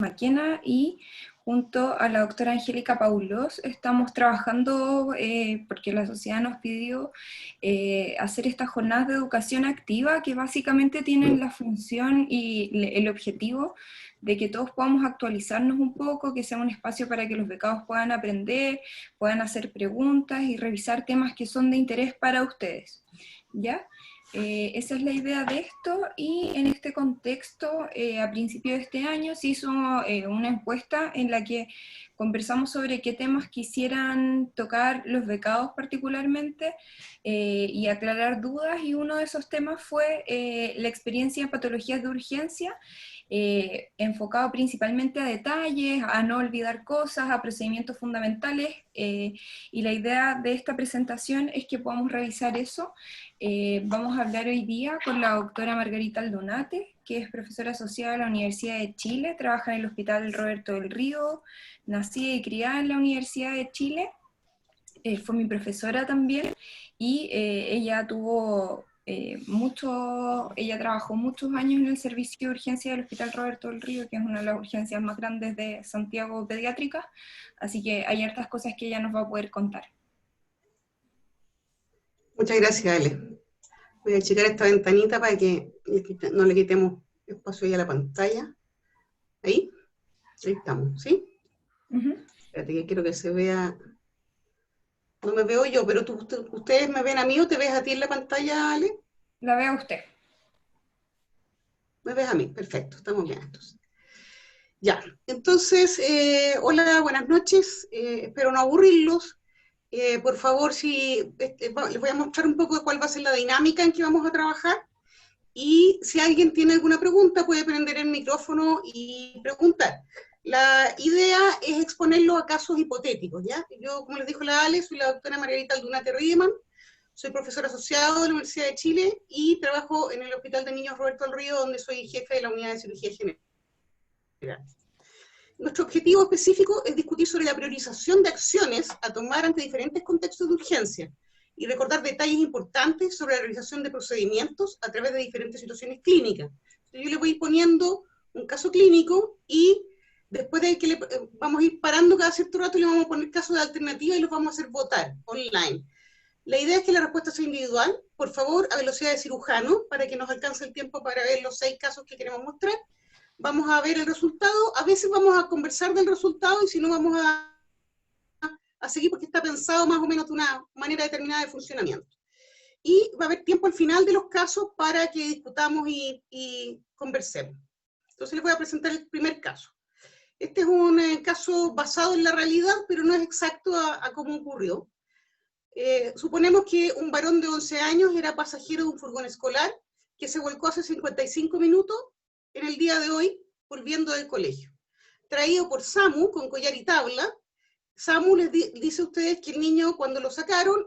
Maquena y junto a la doctora Angélica Paulos estamos trabajando porque la sociedad nos pidió hacer estas jornadas de educación activa que básicamente tienen la función y el objetivo de que todos podamos actualizarnos un poco, que sea un espacio para que los becados puedan aprender, puedan hacer preguntas y revisar temas que son de interés para ustedes, ¿ya? Esa es la idea de esto, y en este contexto, a principio de este año se hizo una encuesta en la que conversamos sobre qué temas quisieran tocar los becados particularmente y aclarar dudas, y uno de esos temas fue la experiencia en patologías de urgencia, enfocado principalmente a detalles, a no olvidar cosas, a procedimientos fundamentales, y la idea de esta presentación es que podamos revisar eso. Vamos a hablar hoy día con la doctora Margarita Aldunate, que es profesora asociada a la Universidad de Chile, trabaja en el Hospital Roberto del Río, nacida y criada en la Universidad de Chile, fue mi profesora también, y ella trabajó muchos años en el servicio de urgencia del Hospital Roberto del Río, que es una de las urgencias más grandes de Santiago pediátrica, así que hay hartas cosas que ella nos va a poder contar. Muchas gracias, Ale. Voy a checar esta ventanita para que no le quitemos espacio ahí a la pantalla. Ahí estamos, ¿sí? Espérate que quiero que se vea. No me veo yo, pero ¿ustedes me ven a mí o te ves a ti en la pantalla, Ale? La vea usted. Me ves a mí, perfecto, estamos bien entonces. Ya, entonces, hola, buenas noches, espero no aburrirlos. Por favor, les voy a mostrar un poco de cuál va a ser la dinámica en que vamos a trabajar, y si alguien tiene alguna pregunta puede prender el micrófono y preguntar. La idea es exponerlo a casos hipotéticos, ¿ya? Yo, como les dijo la Ale, soy la doctora Margarita Aldunate Riedemann, soy profesor asociado de la Universidad de Chile y trabajo en el Hospital de Niños Roberto del Río, donde soy jefe de la unidad de cirugía general. Nuestro objetivo específico es discutir sobre la priorización de acciones a tomar ante diferentes contextos de urgencia y recordar detalles importantes sobre la realización de procedimientos a través de diferentes situaciones clínicas. Yo le voy a ir poniendo un caso clínico y después de que vamos a ir parando cada cierto rato y le vamos a poner casos de alternativa y los vamos a hacer votar online. La idea es que la respuesta sea individual, por favor, a velocidad de cirujano, para que nos alcance el tiempo para ver los 6 casos que queremos mostrar. Vamos a ver el resultado, a veces vamos a conversar del resultado y si no vamos a seguir porque está pensado más o menos de una manera determinada de funcionamiento. Y va a haber tiempo al final de los casos para que discutamos y conversemos. Entonces les voy a presentar el primer caso. Este es un caso basado en la realidad, pero no es exacto a cómo ocurrió. Suponemos que un varón de 11 años era pasajero de un furgón escolar que se volcó hace 55 minutos en el día de hoy, volviendo del colegio. Traído por SAMU, con collar y tabla. SAMU les dice a ustedes que el niño, cuando lo sacaron,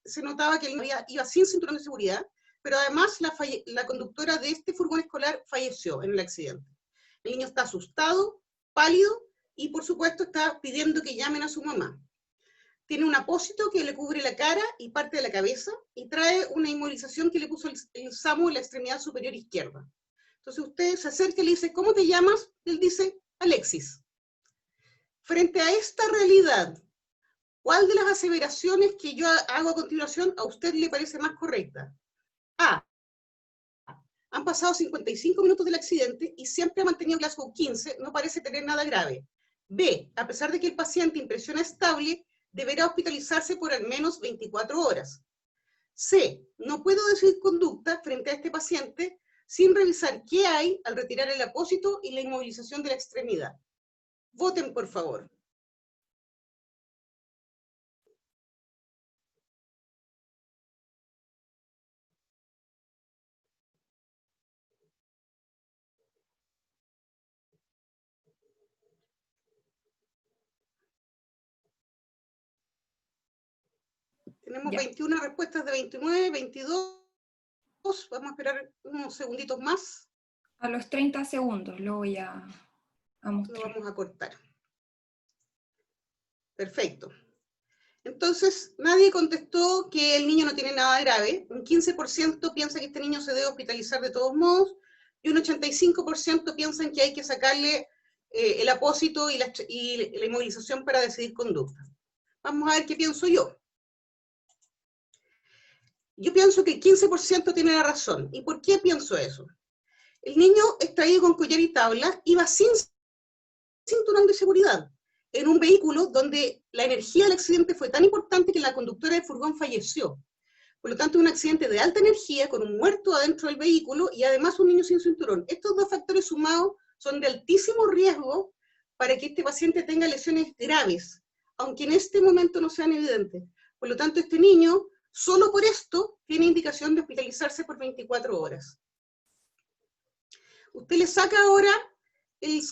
se notaba que el niño iba sin cinturón de seguridad, pero además la conductora de este furgón escolar falleció en el accidente. El niño está asustado, pálido, y por supuesto está pidiendo que llamen a su mamá. Tiene un apósito que le cubre la cara y parte de la cabeza, y trae una inmovilización que le puso el SAMU en la extremidad superior izquierda. Entonces usted se acerca y le dice, ¿cómo te llamas? Él dice, Alexis. Frente a esta realidad, ¿cuál de las aseveraciones que yo hago a continuación a usted le parece más correcta? A. Han pasado 55 minutos del accidente y siempre ha mantenido Glasgow 15, no parece tener nada grave. B. A pesar de que el paciente impresiona estable, deberá hospitalizarse por al menos 24 horas. C. No puedo decir conducta frente a este paciente sin revisar qué hay al retirar el apósito y la inmovilización de la extremidad. Voten, por favor. Tenemos 21 respuestas de 29, 22. Vamos a esperar unos segunditos más. A los 30 segundos lo voy a mostrar. Lo vamos a cortar. Perfecto. Entonces, nadie contestó que el niño no tiene nada grave. Un 15% piensa que este niño se debe hospitalizar de todos modos. y un 85% piensan que hay que sacarle el apósito y la inmovilización para decidir conducta. Vamos a ver qué pienso yo. Yo pienso que el 15% tiene la razón. ¿Y por qué pienso eso? El niño extraído con collar y tabla iba sin cinturón de seguridad, en un vehículo donde la energía del accidente fue tan importante que la conductora del furgón falleció. Por lo tanto, un accidente de alta energía con un muerto adentro del vehículo y además un niño sin cinturón. Estos dos factores sumados son de altísimo riesgo para que este paciente tenga lesiones graves, aunque en este momento no sean evidentes. Por lo tanto, este niño, solo por esto, tiene indicación de hospitalizarse por 24 horas. Usted le saca ahora el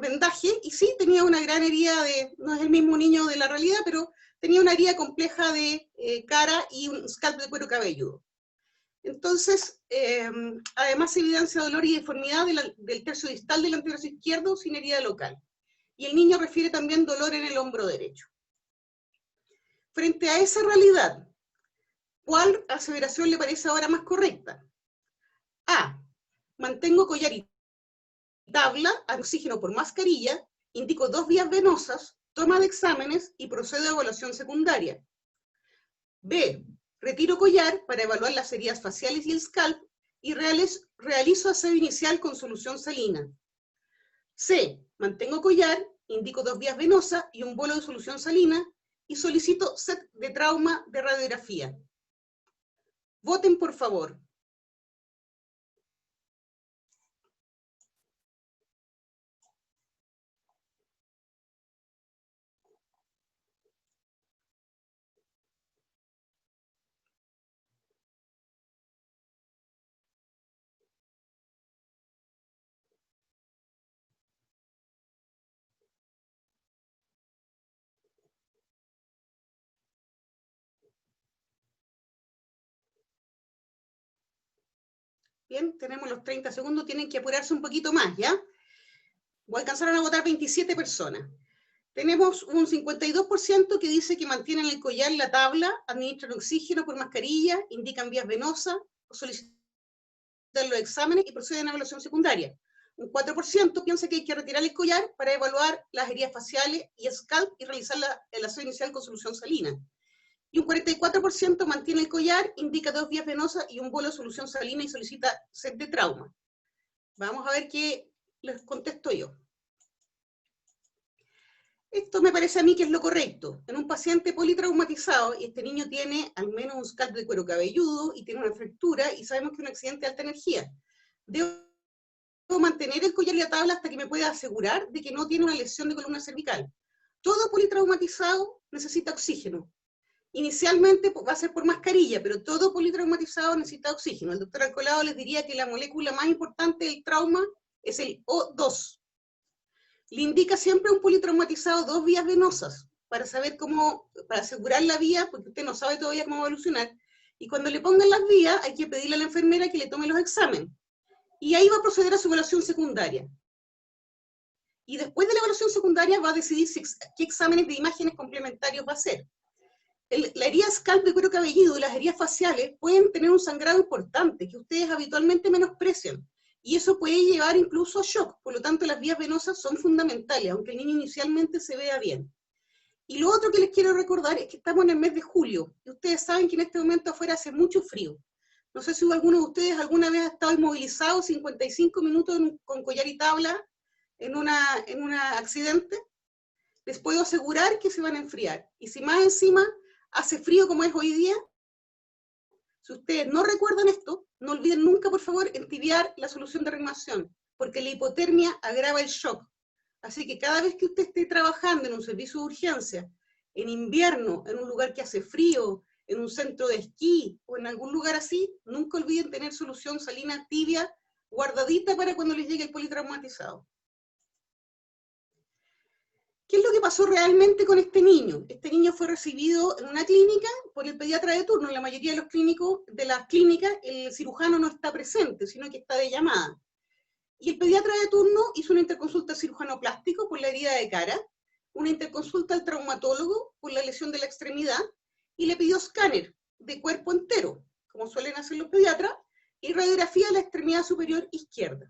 vendaje, y sí, tenía una gran herida no es el mismo niño de la realidad, pero tenía una herida compleja de cara y un scalp de cuero cabelludo. Entonces, además evidencia dolor y deformidad del tercio distal del antebrazo izquierdo sin herida local. Y el niño refiere también dolor en el hombro derecho. Frente a esa realidad, ¿cuál aseveración le parece ahora más correcta? A. Mantengo collar y tabla, oxígeno por mascarilla, indico 2 vías venosas, toma de exámenes y procedo a evaluación secundaria. B. Retiro collar para evaluar las heridas faciales y el scalp y realizo aseo inicial con solución salina. C. Mantengo collar, indico 2 vías venosas y un bolo de solución salina y solicito set de trauma de radiografía. Voten, por favor. Bien, tenemos los 30 segundos, tienen que apurarse un poquito más, ¿ya? Alcanzaron a votar 27 personas. Tenemos un 52% que dice que mantienen el collar en la tabla, administran oxígeno por mascarilla, indican vías venosas, solicitan los exámenes y proceden a evaluación secundaria. Un 4% piensa que hay que retirar el collar para evaluar las heridas faciales y scalp y realizar el aseo inicial con solución salina. Y un 44% mantiene el collar, indica 2 vías venosas y un bolo de solución salina y solicita set de trauma. Vamos a ver qué les contesto yo. Esto me parece a mí que es lo correcto. En un paciente politraumatizado, y este niño tiene al menos un scalp de cuero cabelludo y tiene una fractura, y sabemos que es un accidente de alta energía. Debo mantener el collar y la tabla hasta que me pueda asegurar de que no tiene una lesión de columna cervical. Todo politraumatizado necesita oxígeno. Inicialmente va a ser por mascarilla, pero todo politraumatizado necesita oxígeno. El doctor Alcolado les diría que la molécula más importante del trauma es el O2. Le indica siempre a un politraumatizado 2 vías venosas para saber cómo, para asegurar la vía, porque usted no sabe todavía cómo evolucionar. Y cuando le pongan las vías, hay que pedirle a la enfermera que le tome los exámenes. Y ahí va a proceder a su evaluación secundaria. Y después de la evaluación secundaria va a decidir qué exámenes de imágenes complementarios va a hacer. La herida scalp de cuero cabelludo y las heridas faciales pueden tener un sangrado importante que ustedes habitualmente menosprecian. Y eso puede llevar incluso a shock. Por lo tanto, las vías venosas son fundamentales, aunque el niño inicialmente se vea bien. Y lo otro que les quiero recordar es que estamos en el mes de julio. Y ustedes saben que en este momento afuera hace mucho frío. No sé si alguno de ustedes alguna vez ha estado inmovilizado 55 minutos con collar y tabla en un accidente. Les puedo asegurar que se van a enfriar. Y si más encima hace frío como es hoy día, si ustedes no recuerdan esto, no olviden nunca, por favor, entibiar la solución de reanimación, porque la hipotermia agrava el shock. Así que cada vez que usted esté trabajando en un servicio de urgencia, en invierno, en un lugar que hace frío, en un centro de esquí o en algún lugar así, nunca olviden tener solución salina tibia guardadita para cuando les llegue el politraumatizado. ¿Qué es lo que pasó realmente con este niño? Este niño fue recibido en una clínica por el pediatra de turno. En la mayoría de las clínicas, el cirujano no está presente, sino que está de llamada. Y el pediatra de turno hizo una interconsulta al cirujano plástico por la herida de cara, una interconsulta al traumatólogo por la lesión de la extremidad, y le pidió escáner de cuerpo entero, como suelen hacer los pediatras, y radiografía de la extremidad superior izquierda.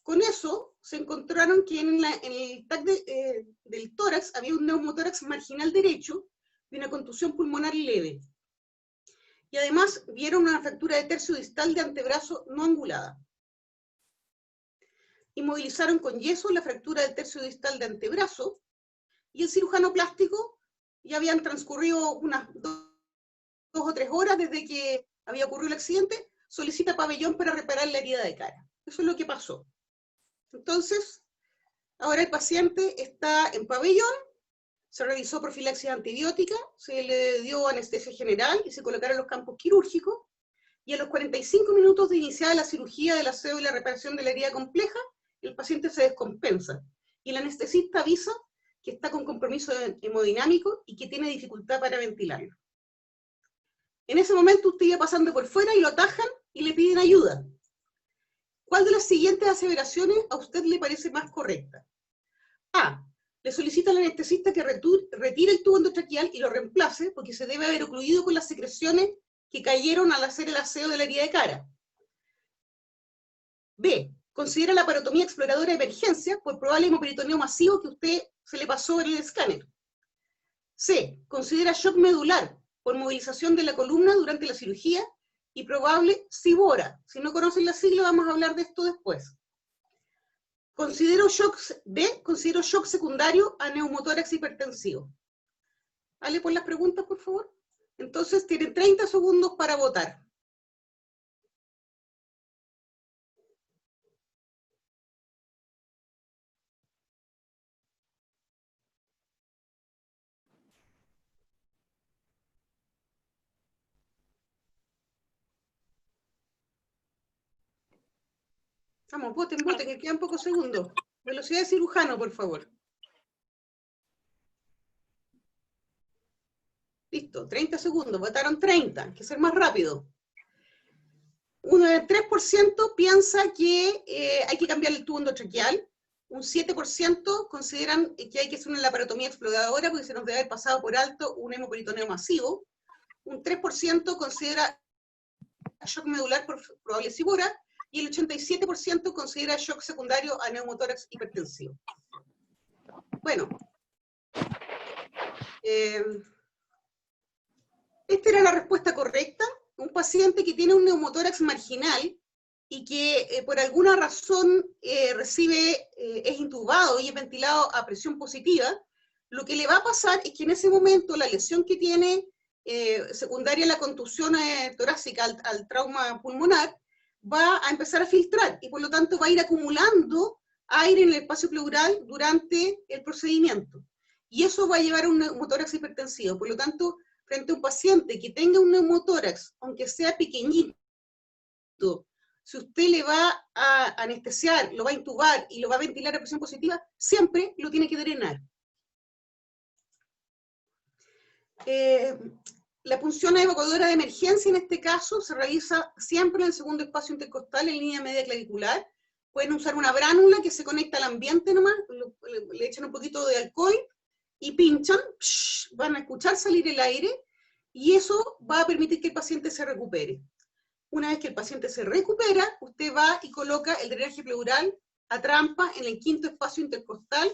Con eso se encontraron que en el TAC del tórax había un neumotórax marginal derecho y una contusión pulmonar leve. Y además vieron una fractura de tercio distal de antebrazo no angulada. Inmovilizaron con yeso la fractura del tercio distal de antebrazo, y el cirujano plástico, ya habían transcurrido unas 2 o 3 horas desde que había ocurrido el accidente, solicita pabellón para reparar la herida de cara. Eso es lo que pasó. Entonces, ahora el paciente está en pabellón, se realizó profilaxis antibiótica, se le dio anestesia general y se colocaron los campos quirúrgicos, y a los 45 minutos de iniciar la cirugía del aseo y la reparación de la herida compleja, el paciente se descompensa, y el anestesista avisa que está con compromiso hemodinámico y que tiene dificultad para ventilarlo. En ese momento usted iba pasando por fuera y lo atajan y le piden ayuda. ¿Cuál de las siguientes aseveraciones a usted le parece más correcta? A. Le solicita al anestesista que retire el tubo endotraqueal y lo reemplace porque se debe haber ocluido con las secreciones que cayeron al hacer el aseo de la herida de cara. B. Considera la parotomía exploradora de emergencia por probable hemoperitoneo masivo que usted se le pasó en el escáner. C. Considera shock medular por movilización de la columna durante la cirugía y probable SIBORA. Si no conocen la sigla, vamos a hablar de esto después. Considero shock secundario a neumotórax hipertensivo. ¿Vale por las preguntas, por favor? Entonces, tienen 30 segundos para votar. Vamos, voten, que quedan pocos segundos. Velocidad de cirujano, por favor. Listo, 30 segundos, votaron 30, hay que ser más rápido. Un 3% piensa que hay que cambiar el tubo endotraqueal, un 7% consideran que hay que hacer una laparotomía exploradora porque se nos debe haber pasado por alto un hemoperitoneo masivo, un 3% considera shock medular por probable SIBORA, y el 87% considera shock secundario a neumotórax hipertensivo. Bueno, esta era la respuesta correcta. Un paciente que tiene un neumotórax marginal y que por alguna razón es intubado y es ventilado a presión positiva, lo que le va a pasar es que en ese momento la lesión que tiene secundaria a la contusión torácica al trauma pulmonar va a empezar a filtrar y por lo tanto va a ir acumulando aire en el espacio pleural durante el procedimiento. Y eso va a llevar a un neumotórax hipertensivo. Por lo tanto, frente a un paciente que tenga un neumotórax, aunque sea pequeñito, si usted le va a anestesiar, lo va a intubar y lo va a ventilar a presión positiva, siempre lo tiene que drenar. La punción evacuadora de emergencia en este caso se realiza siempre en el segundo espacio intercostal en línea media clavicular. Pueden usar una bránula que se conecta al ambiente nomás, le echan un poquito de alcohol y pinchan, van a escuchar salir el aire y eso va a permitir que el paciente se recupere. Una vez que el paciente se recupera, usted va y coloca el drenaje pleural a trampa en el quinto espacio intercostal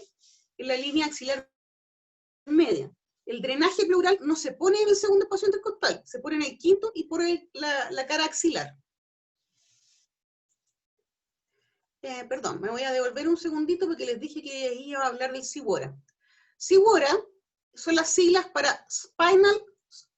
en la línea axilar media. El drenaje pleural no se pone en el segundo espacio intercostal, se pone en el quinto y por la cara axilar. Perdón, me voy a devolver un segundito porque les dije que iba a hablar del SIBORA. SIBORA son las siglas para Spinal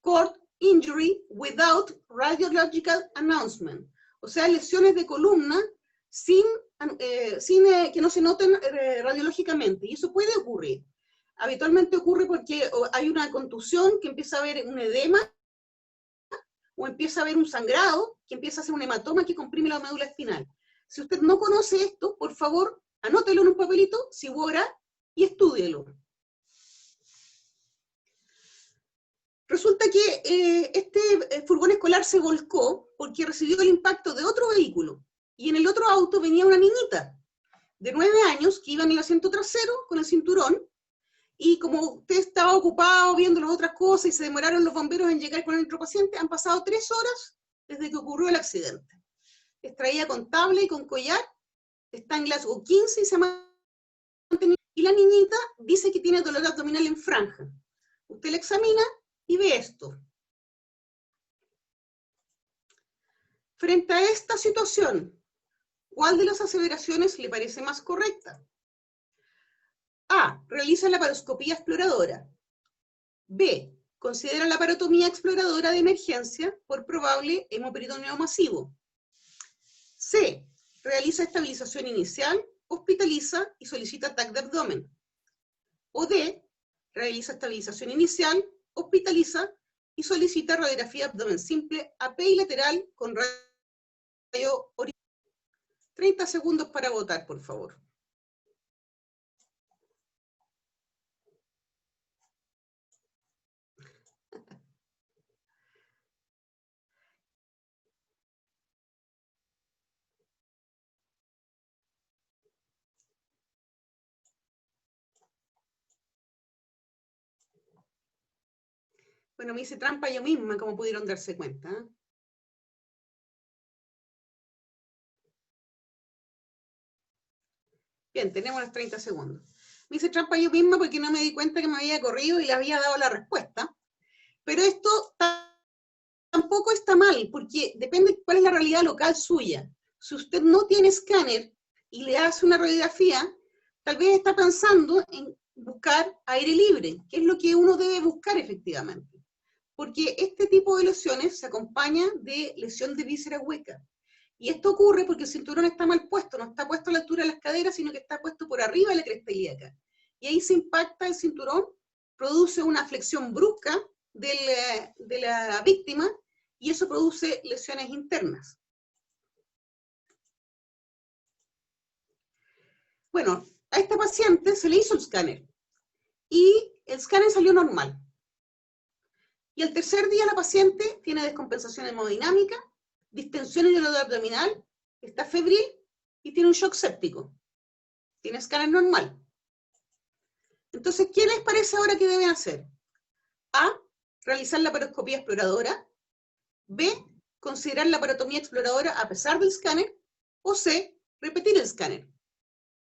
Cord Injury Without Radiological Announcement, o sea, lesiones de columna sin que no se noten radiológicamente, y eso puede ocurrir. Habitualmente ocurre porque hay una contusión, que empieza a haber un edema, o empieza a haber un sangrado, que empieza a hacer un hematoma que comprime la médula espinal. Si usted no conoce esto, por favor, anótelo en un papelito, SIBORA, y estúdielo. Resulta que este furgón escolar se volcó porque recibió el impacto de otro vehículo, y en el otro auto venía una niñita de 9 años que iba en el asiento trasero con el cinturón, y como usted estaba ocupado viendo las otras cosas y se demoraron los bomberos en llegar con el otro paciente, han pasado 3 horas desde que ocurrió el accidente. extraída con tabla y con collar, está en Glasgow 15 y se ha mantenido. Y la niñita dice que tiene dolor abdominal en franja. Usted la examina y ve esto. Frente a esta situación, ¿cuál de las aseveraciones le parece más correcta? A. Realiza la laparoscopía exploradora. B. Considera la laparotomía exploradora de emergencia por probable hemoperitoneo masivo. C. Realiza estabilización inicial, hospitaliza y solicita TAC de abdomen. O D. Realiza estabilización inicial, hospitaliza y solicita radiografía de abdomen simple, AP y lateral con rayo horizontal. 30 segundos para votar, por favor. Bueno, me hice trampa yo misma, como pudieron darse cuenta, ¿eh? Bien, tenemos los 30 segundos. Me hice trampa yo misma porque no me di cuenta que me había corrido y le había dado la respuesta. Pero esto tampoco está mal, porque depende cuál es la realidad local suya. Si usted no tiene escáner y le hace una radiografía, tal vez está pensando en buscar aire libre, que es lo que uno debe buscar efectivamente. Porque este tipo de lesiones se acompaña de lesión de víscera hueca. Y esto ocurre porque el cinturón está mal puesto, no está puesto a la altura de las caderas, sino que está puesto por arriba de la cresta ilíaca. Y ahí se impacta el cinturón, produce una flexión brusca de la víctima, y eso produce lesiones internas. Bueno, a esta paciente se le hizo el escáner, y el escáner salió normal. Y al tercer día la paciente tiene descompensación hemodinámica, distensión en el dolor abdominal, está febril y tiene un shock séptico. Tiene escáner normal. Entonces, ¿qué les parece ahora que deben hacer? A. Realizar la laparoscopía exploradora. B. Considerar la laparotomía exploradora a pesar del escáner. O C. Repetir el escáner.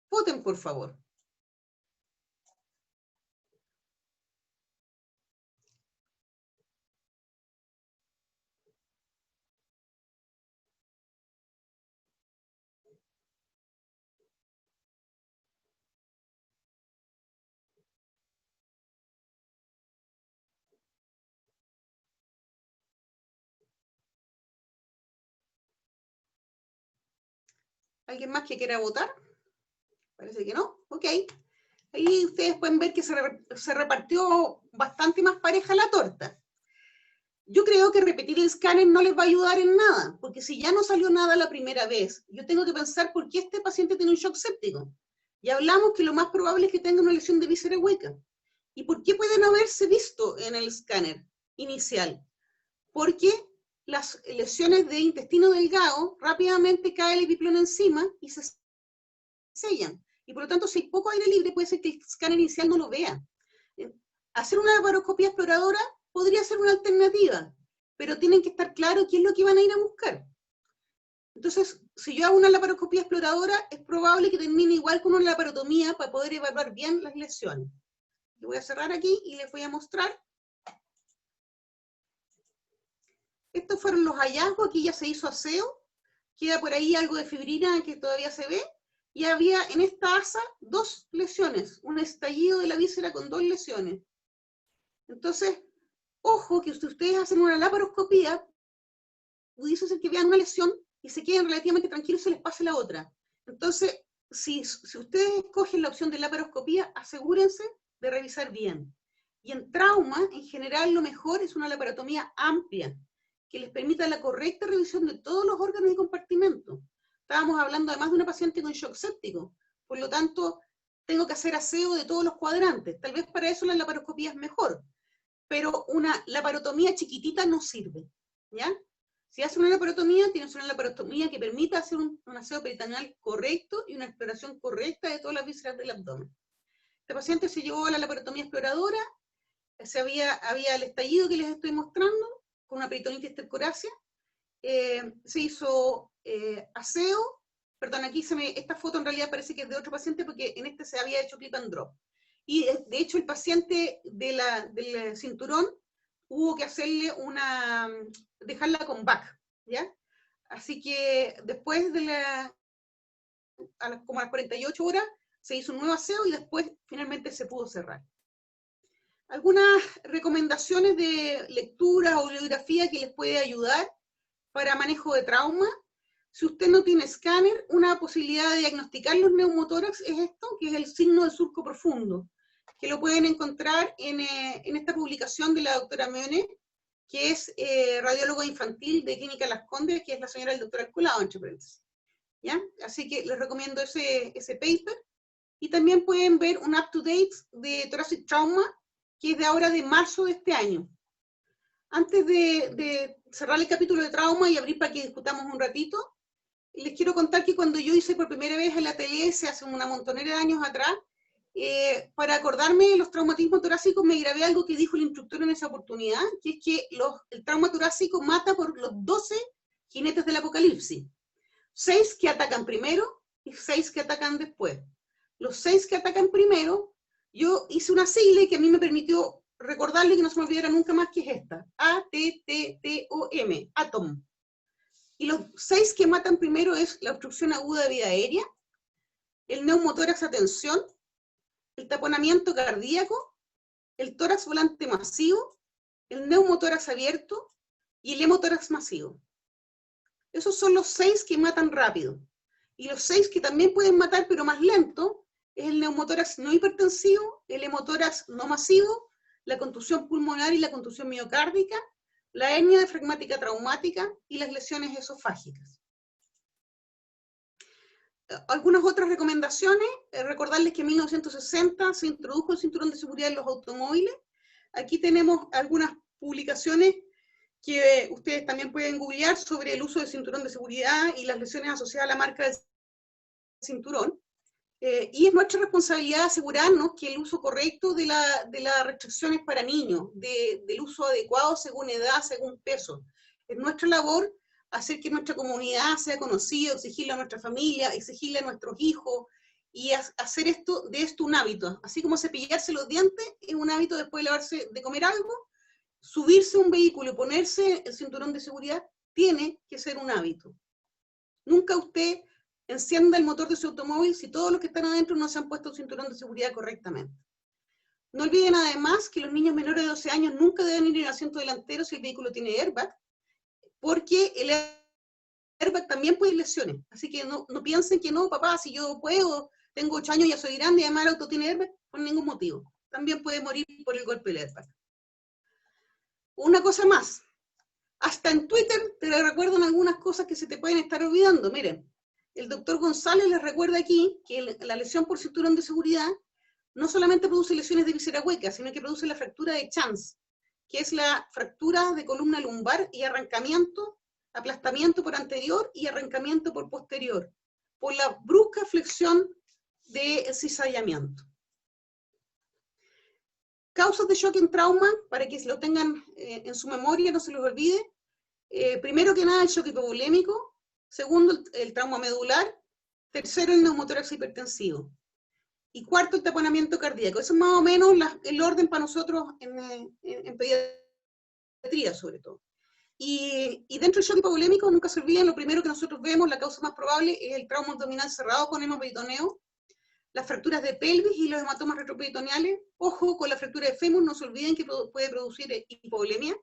Voten, por favor. ¿Alguien más que quiera votar? Parece que no. Ok. Ahí ustedes pueden ver que se repartió bastante más pareja la torta. Yo creo que repetir el escáner no les va a ayudar en nada, porque si ya no salió nada la primera vez, yo tengo que pensar por qué este paciente tiene un shock séptico. Y hablamos que lo más probable es que tenga una lesión de víscera hueca. ¿Y por qué puede no haberse visto en el escáner inicial? Porque las lesiones de intestino delgado rápidamente cae el epiplón encima y se sellan. Y por lo tanto, si hay poco aire libre, puede ser que el escáner inicial no lo vea. Hacer una laparoscopía exploradora podría ser una alternativa, pero tienen que estar claros qué es lo que van a ir a buscar. Entonces, si yo hago una laparoscopía exploradora, es probable que termine igual con una laparotomía para poder evaluar bien las lesiones. Yo voy a cerrar aquí y les voy a mostrar. Estos fueron los hallazgos, aquí ya se hizo aseo, queda por ahí algo de fibrina que todavía se ve, y había en esta asa 2 lesiones, un estallido de la víscera con 2 lesiones. Entonces, ojo que si ustedes hacen una laparoscopía, pudiese ser que vean una lesión y se queden relativamente tranquilos y se les pase la otra. Entonces, si ustedes escogen la opción de laparoscopía, asegúrense de revisar bien. Y en trauma, en general, lo mejor es una laparotomía amplia, que les permita la correcta revisión de todos los órganos y compartimentos. Estábamos hablando además de una paciente con shock séptico, por lo tanto, tengo que hacer aseo de todos los cuadrantes. Tal vez para eso la laparoscopía es mejor, pero una laparotomía chiquitita no sirve, ¿ya? Si hace una laparotomía, tienes una laparotomía que permita hacer un aseo peritoneal correcto y una exploración correcta de todas las vísceras del abdomen. Este paciente se llevó a la laparotomía exploradora, había el estallido que les estoy mostrando, con una peritonitis estercorácea, se hizo aseo, perdón, aquí esta foto en realidad parece que es de otro paciente porque en este se había hecho clip and drop. Y de hecho el paciente del cinturón hubo que hacerle dejarla con back, ¿ya? Así que después como a las 48 horas se hizo un nuevo aseo y después finalmente se pudo cerrar. Algunas recomendaciones de lectura o bibliografía que les puede ayudar para manejo de trauma. Si usted no tiene escáner, una posibilidad de diagnosticar los neumotórax es esto, que es el signo de surco profundo, que lo pueden encontrar en esta publicación de la doctora Meone, que es radióloga infantil de Clínica Las Condes, que es la señora del doctor Alcolado, entre paréntesis. ¿Ya? Así que les recomiendo ese paper. Y también pueden ver un up-to-date de Thoracic Trauma, que es de ahora de marzo de este año. Antes de cerrar el capítulo de trauma y abrir para que discutamos un ratito, les quiero contar que cuando yo hice por primera vez el ATLS hace una montonera de años atrás, para acordarme de los traumatismos torácicos me grabé algo que dijo el instructor en esa oportunidad, que es que el trauma torácico mata por los 12 jinetes del apocalipsis. 6 que atacan primero y 6 que atacan después. Los 6 que atacan primero, yo hice una sigla que a mí me permitió recordarle que no se me olvidara nunca más que es esta. A-T-T-T-O-M, ATOM. Y los 6 que matan primero es la obstrucción aguda de vía aérea, el neumotórax a tensión, el taponamiento cardíaco, el tórax volante masivo, el neumotórax abierto y el hemotórax masivo. Esos son los 6 que matan rápido. Y los 6 que también pueden matar, pero más lento, es el neumotórax no hipertensivo, el hemotórax no masivo, la contusión pulmonar y la contusión miocárdica, la hernia diafragmática traumática y las lesiones esofágicas. Algunas otras recomendaciones, recordarles que en 1960 se introdujo el cinturón de seguridad en los automóviles. Aquí tenemos algunas publicaciones que ustedes también pueden googlear sobre el uso del cinturón de seguridad y las lesiones asociadas a la marca del cinturón. Y es nuestra responsabilidad asegurarnos que el uso correcto de las restricciones para niños, del uso adecuado según edad, según peso. Es nuestra labor hacer que nuestra comunidad sea conocida, exigirle a nuestra familia, exigirle a nuestros hijos, y hacer de esto un hábito. Así como cepillarse los dientes es un hábito después de comer algo, subirse a un vehículo y ponerse el cinturón de seguridad tiene que ser un hábito. Nunca usted encienda el motor de su automóvil si todos los que están adentro no se han puesto el cinturón de seguridad correctamente. No olviden además que los niños menores de 12 años nunca deben ir en el asiento delantero si el vehículo tiene airbag, porque el airbag también puede ir lesiones. Así que no piensen que no, papá, si yo puedo, tengo 8 años, ya soy grande y además el auto tiene airbag, por ningún motivo. También puede morir por el golpe del airbag. Una cosa más, hasta en Twitter te recuerdan algunas cosas que se te pueden estar olvidando. Miren, el doctor González les recuerda aquí que la lesión por cinturón de seguridad no solamente produce lesiones de víscera hueca, sino que produce la fractura de Chance, que es la fractura de columna lumbar y arrancamiento, aplastamiento por anterior y arrancamiento por posterior, por la brusca flexión de cizallamiento. Causas de shock en trauma, para que lo tengan en su memoria, no se los olvide. Primero que nada, el shock hipovolémico. Segundo, el trauma medular. Tercero, el neumotórax hipertensivo. Y cuarto, el taponamiento cardíaco. Eso es más o menos el orden para nosotros en pediatría, sobre todo. Y dentro del shock hipovolémico, nunca se olviden, lo primero que nosotros vemos, la causa más probable, es el trauma abdominal cerrado con hemoperitoneo, las fracturas de pelvis y los hematomas retroperitoneales. Ojo con la fractura de fémur, no se olviden que puede producir hipovolemia.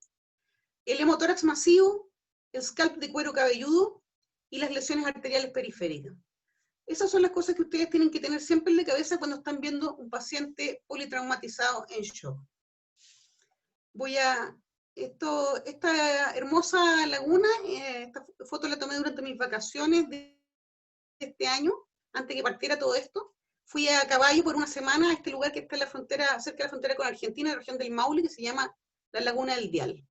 El hemotórax masivo, el scalp de cuero cabelludo y las lesiones arteriales periféricas. Esas son las cosas que ustedes tienen que tener siempre en la cabeza cuando están viendo un paciente politraumatizado en shock. Esta hermosa laguna, esta foto la tomé durante mis vacaciones de este año, antes que partiera todo esto. Fui a caballo por una semana a este lugar que está en la frontera, cerca de la frontera con Argentina, en la región del Maule, que se llama la Laguna del Dial.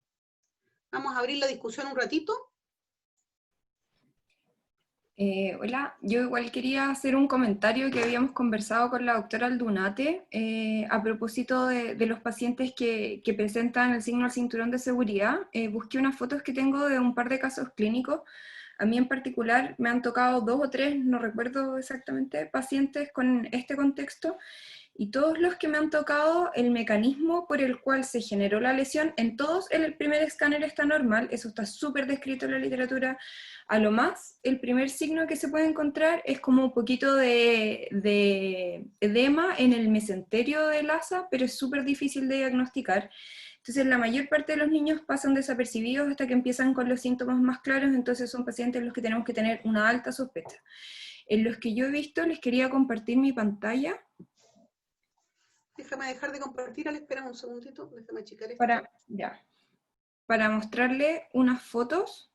Vamos a abrir la discusión un ratito. Hola, yo igual quería hacer un comentario que habíamos conversado con la doctora Aldunate a propósito de los pacientes que presentan el signo del cinturón de seguridad. Busqué unas fotos que tengo de un par de casos clínicos. A mí en particular me han tocado 2 o 3, no recuerdo exactamente, pacientes con este contexto, y todos los que me han tocado, el mecanismo por el cual se generó la lesión, en todos el primer escáner está normal, eso está súper descrito en la literatura. A lo más, el primer signo que se puede encontrar es como un poquito de edema en el mesenterio del asa, pero es súper difícil de diagnosticar. Entonces, la mayor parte de los niños pasan desapercibidos hasta que empiezan con los síntomas más claros, entonces son pacientes en los que tenemos que tener una alta sospecha. En los que yo he visto, les quería compartir mi pantalla. Déjame dejar de compartir, espera un segundito, déjame checar esto. Para mostrarle unas fotos.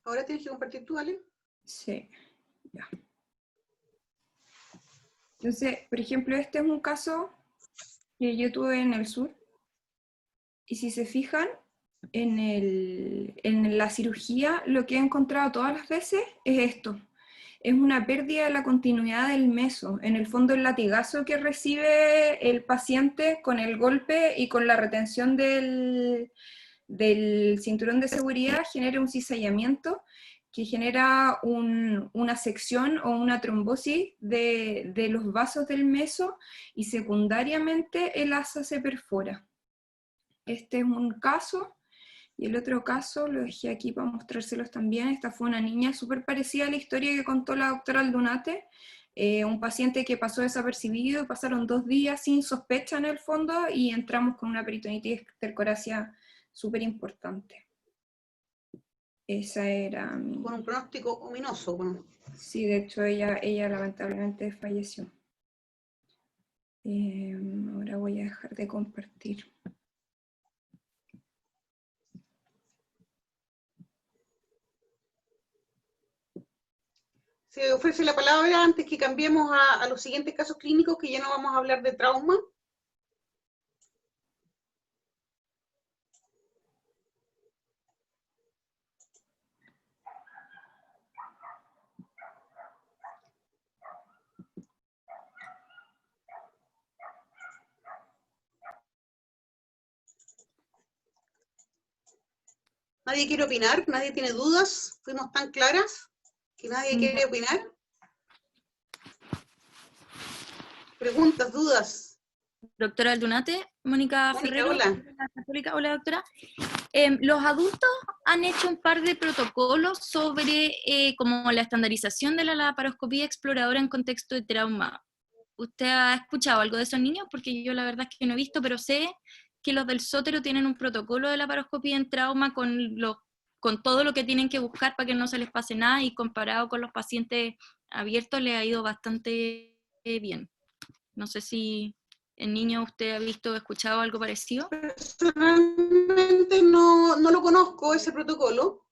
Ahora tienes que compartir tú, Ale. Sí, ya. Entonces, por ejemplo, este es un caso que yo tuve en el sur. Y si se fijan, en la cirugía lo que he encontrado todas las veces es esto. Es una pérdida de la continuidad del meso. En el fondo, el latigazo que recibe el paciente con el golpe y con la retención del cinturón de seguridad genera un cizallamiento que genera una sección o una trombosis de los vasos del meso, y secundariamente el asa se perfora. Este es un caso, y el otro caso lo dejé aquí para mostrárselos también. Esta fue una niña súper parecida a la historia que contó la doctora Aldunate, un paciente que pasó desapercibido, pasaron 2 días sin sospecha en el fondo, y entramos con una peritonitis extercorácea súper importante. Esa era mi... Con un pronóstico ominoso. Bueno. Sí, de hecho ella lamentablemente falleció. Ahora voy a dejar de compartir. Se ofrece la palabra antes que cambiemos a los siguientes casos clínicos, que ya no vamos a hablar de trauma. ¿Nadie quiere opinar? ¿Nadie tiene dudas? ¿Fuimos tan claras que nadie quiere opinar? ¿Preguntas, dudas? Doctora Aldunate, Mónica Ferrero. Hola. Hola, doctora. Los adultos han hecho un par de protocolos sobre como la estandarización de la laparoscopía exploradora en contexto de trauma. ¿Usted ha escuchado algo de esos niños? Porque yo la verdad es que no he visto, pero sé que los del Sótero tienen un protocolo de laparoscopía en trauma con todo lo que tienen que buscar para que no se les pase nada, y comparado con los pacientes abiertos les ha ido bastante bien. No sé si en niño usted ha visto o escuchado algo parecido. Personalmente no lo conozco, ese protocolo.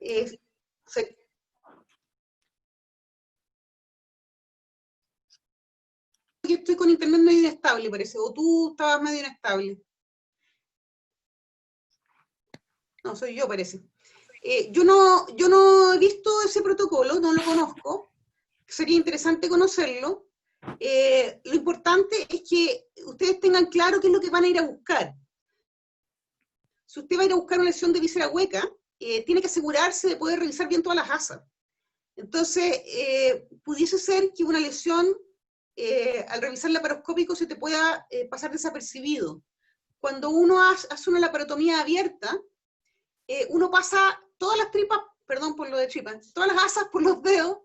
Yo estoy con internet medio inestable, parece, o tú estabas medio inestable. No, soy yo, parece. Yo no he visto ese protocolo, no lo conozco. Sería interesante conocerlo. Lo importante es que ustedes tengan claro qué es lo que van a ir a buscar. Si usted va a ir a buscar una lesión de víscera hueca, tiene que asegurarse de poder revisar bien todas las asas. Entonces, pudiese ser que una lesión, al revisar el laparoscópico, se te pueda pasar desapercibido. Cuando uno hace una laparotomía abierta, uno pasa todas las tripas, perdón por lo de tripas, todas las asas por los dedos,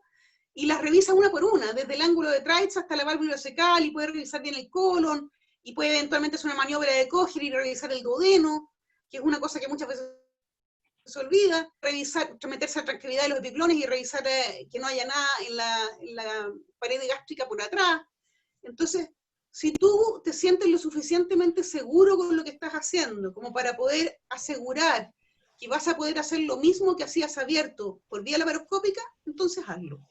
y las revisa una por una, desde el ángulo de Treitz hasta la válvula cecal, y puede revisar bien el colon, y puede eventualmente hacer una maniobra de Kocher y revisar el duodeno, que es una cosa que muchas veces se olvida, revisar, meterse a la tranquilidad de los epiclones y revisar que no haya nada en la pared gástrica por atrás. Entonces, si tú te sientes lo suficientemente seguro con lo que estás haciendo, como para poder asegurar que vas a poder hacer lo mismo que hacías abierto por vía laparoscópica, entonces hazlo.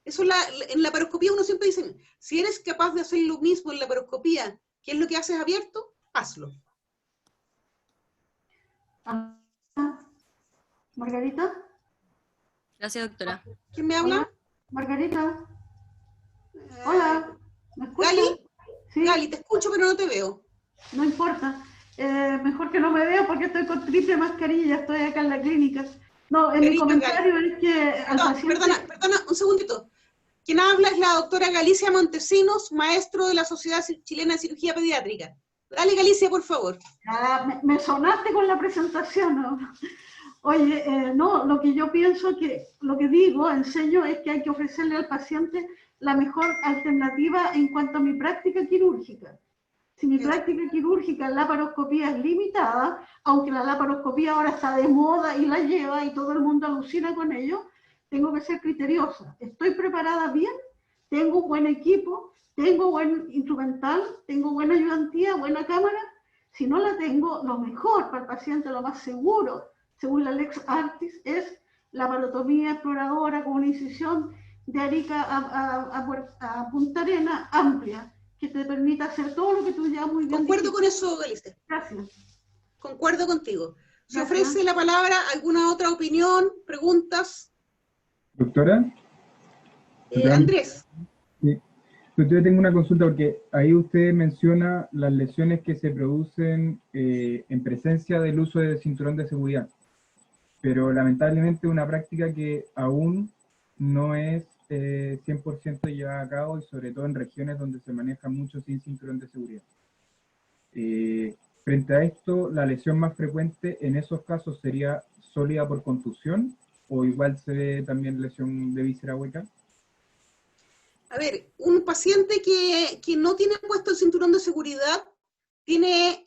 Eso en la laparoscopía uno siempre dice, si eres capaz de hacer lo mismo en la laparoscopía, que es lo que haces abierto, hazlo. Margarita. Gracias, doctora. ¿Quién me habla? Hola, Margarita. Hola, ¿me escuchas? Gali, Sí, Gali, te escucho pero no te veo. no importa. Mejor que no me vea porque estoy con triple mascarilla, estoy acá en la clínica. No, en mi Cariño, comentario es que al paciente... Perdona, un segundito. Quien habla es la doctora Galicia Montesinos, maestro de la Sociedad Chilena de Cirugía Pediátrica. Dale, Galicia, por favor. Me sonaste con la presentación, ¿no? Oye, no, lo que yo pienso lo que digo, enseño, es que hay que ofrecerle al paciente la mejor alternativa en cuanto a mi práctica quirúrgica. Si mi práctica quirúrgica en laparoscopía es limitada, aunque la laparoscopía ahora está de moda y la lleva y todo el mundo alucina con ello, tengo que ser criteriosa. Estoy preparada bien, tengo un buen equipo, tengo buen instrumental, tengo buena ayudantía, buena cámara. Si no la tengo, lo mejor para el paciente, lo más seguro, según la Lex Artis, es la laparotomía exploradora con una incisión de Arica a Punta Arena amplia, que te permita hacer todo lo que tú ya muy bien Concuerdo dijiste. con eso, Galicia. Gracias. Concuerdo contigo. Se Gracias. ofrece la palabra, alguna otra opinión, preguntas. Doctora. Andrés. Sí. Yo tengo una consulta porque ahí usted menciona las lesiones que se producen en presencia del uso de cinturón de seguridad, pero lamentablemente una práctica que aún no es 100% llevada a cabo, y sobre todo en regiones donde se maneja mucho sin cinturón de seguridad. Frente a esto, la lesión más frecuente en esos casos sería sólida por contusión, o igual se ve también lesión de víscera hueca. A ver, un paciente que no tiene puesto el cinturón de seguridad, tiene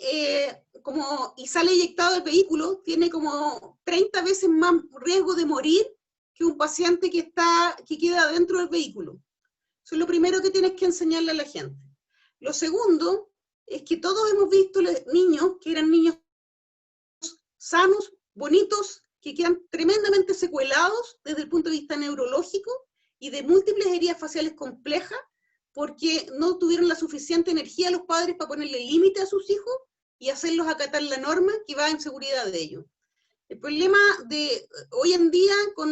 y sale eyectado del vehículo, tiene como 30 veces más riesgo de morir que un paciente que queda dentro del vehículo. Eso es lo primero que tienes que enseñarle a la gente. Lo segundo es que todos hemos visto niños que eran niños sanos, bonitos, que quedan tremendamente secuelados desde el punto de vista neurológico y de múltiples heridas faciales complejas, porque no tuvieron la suficiente energía los padres para ponerle límite a sus hijos y hacerlos acatar la norma que va en seguridad de ellos. El problema de hoy en día con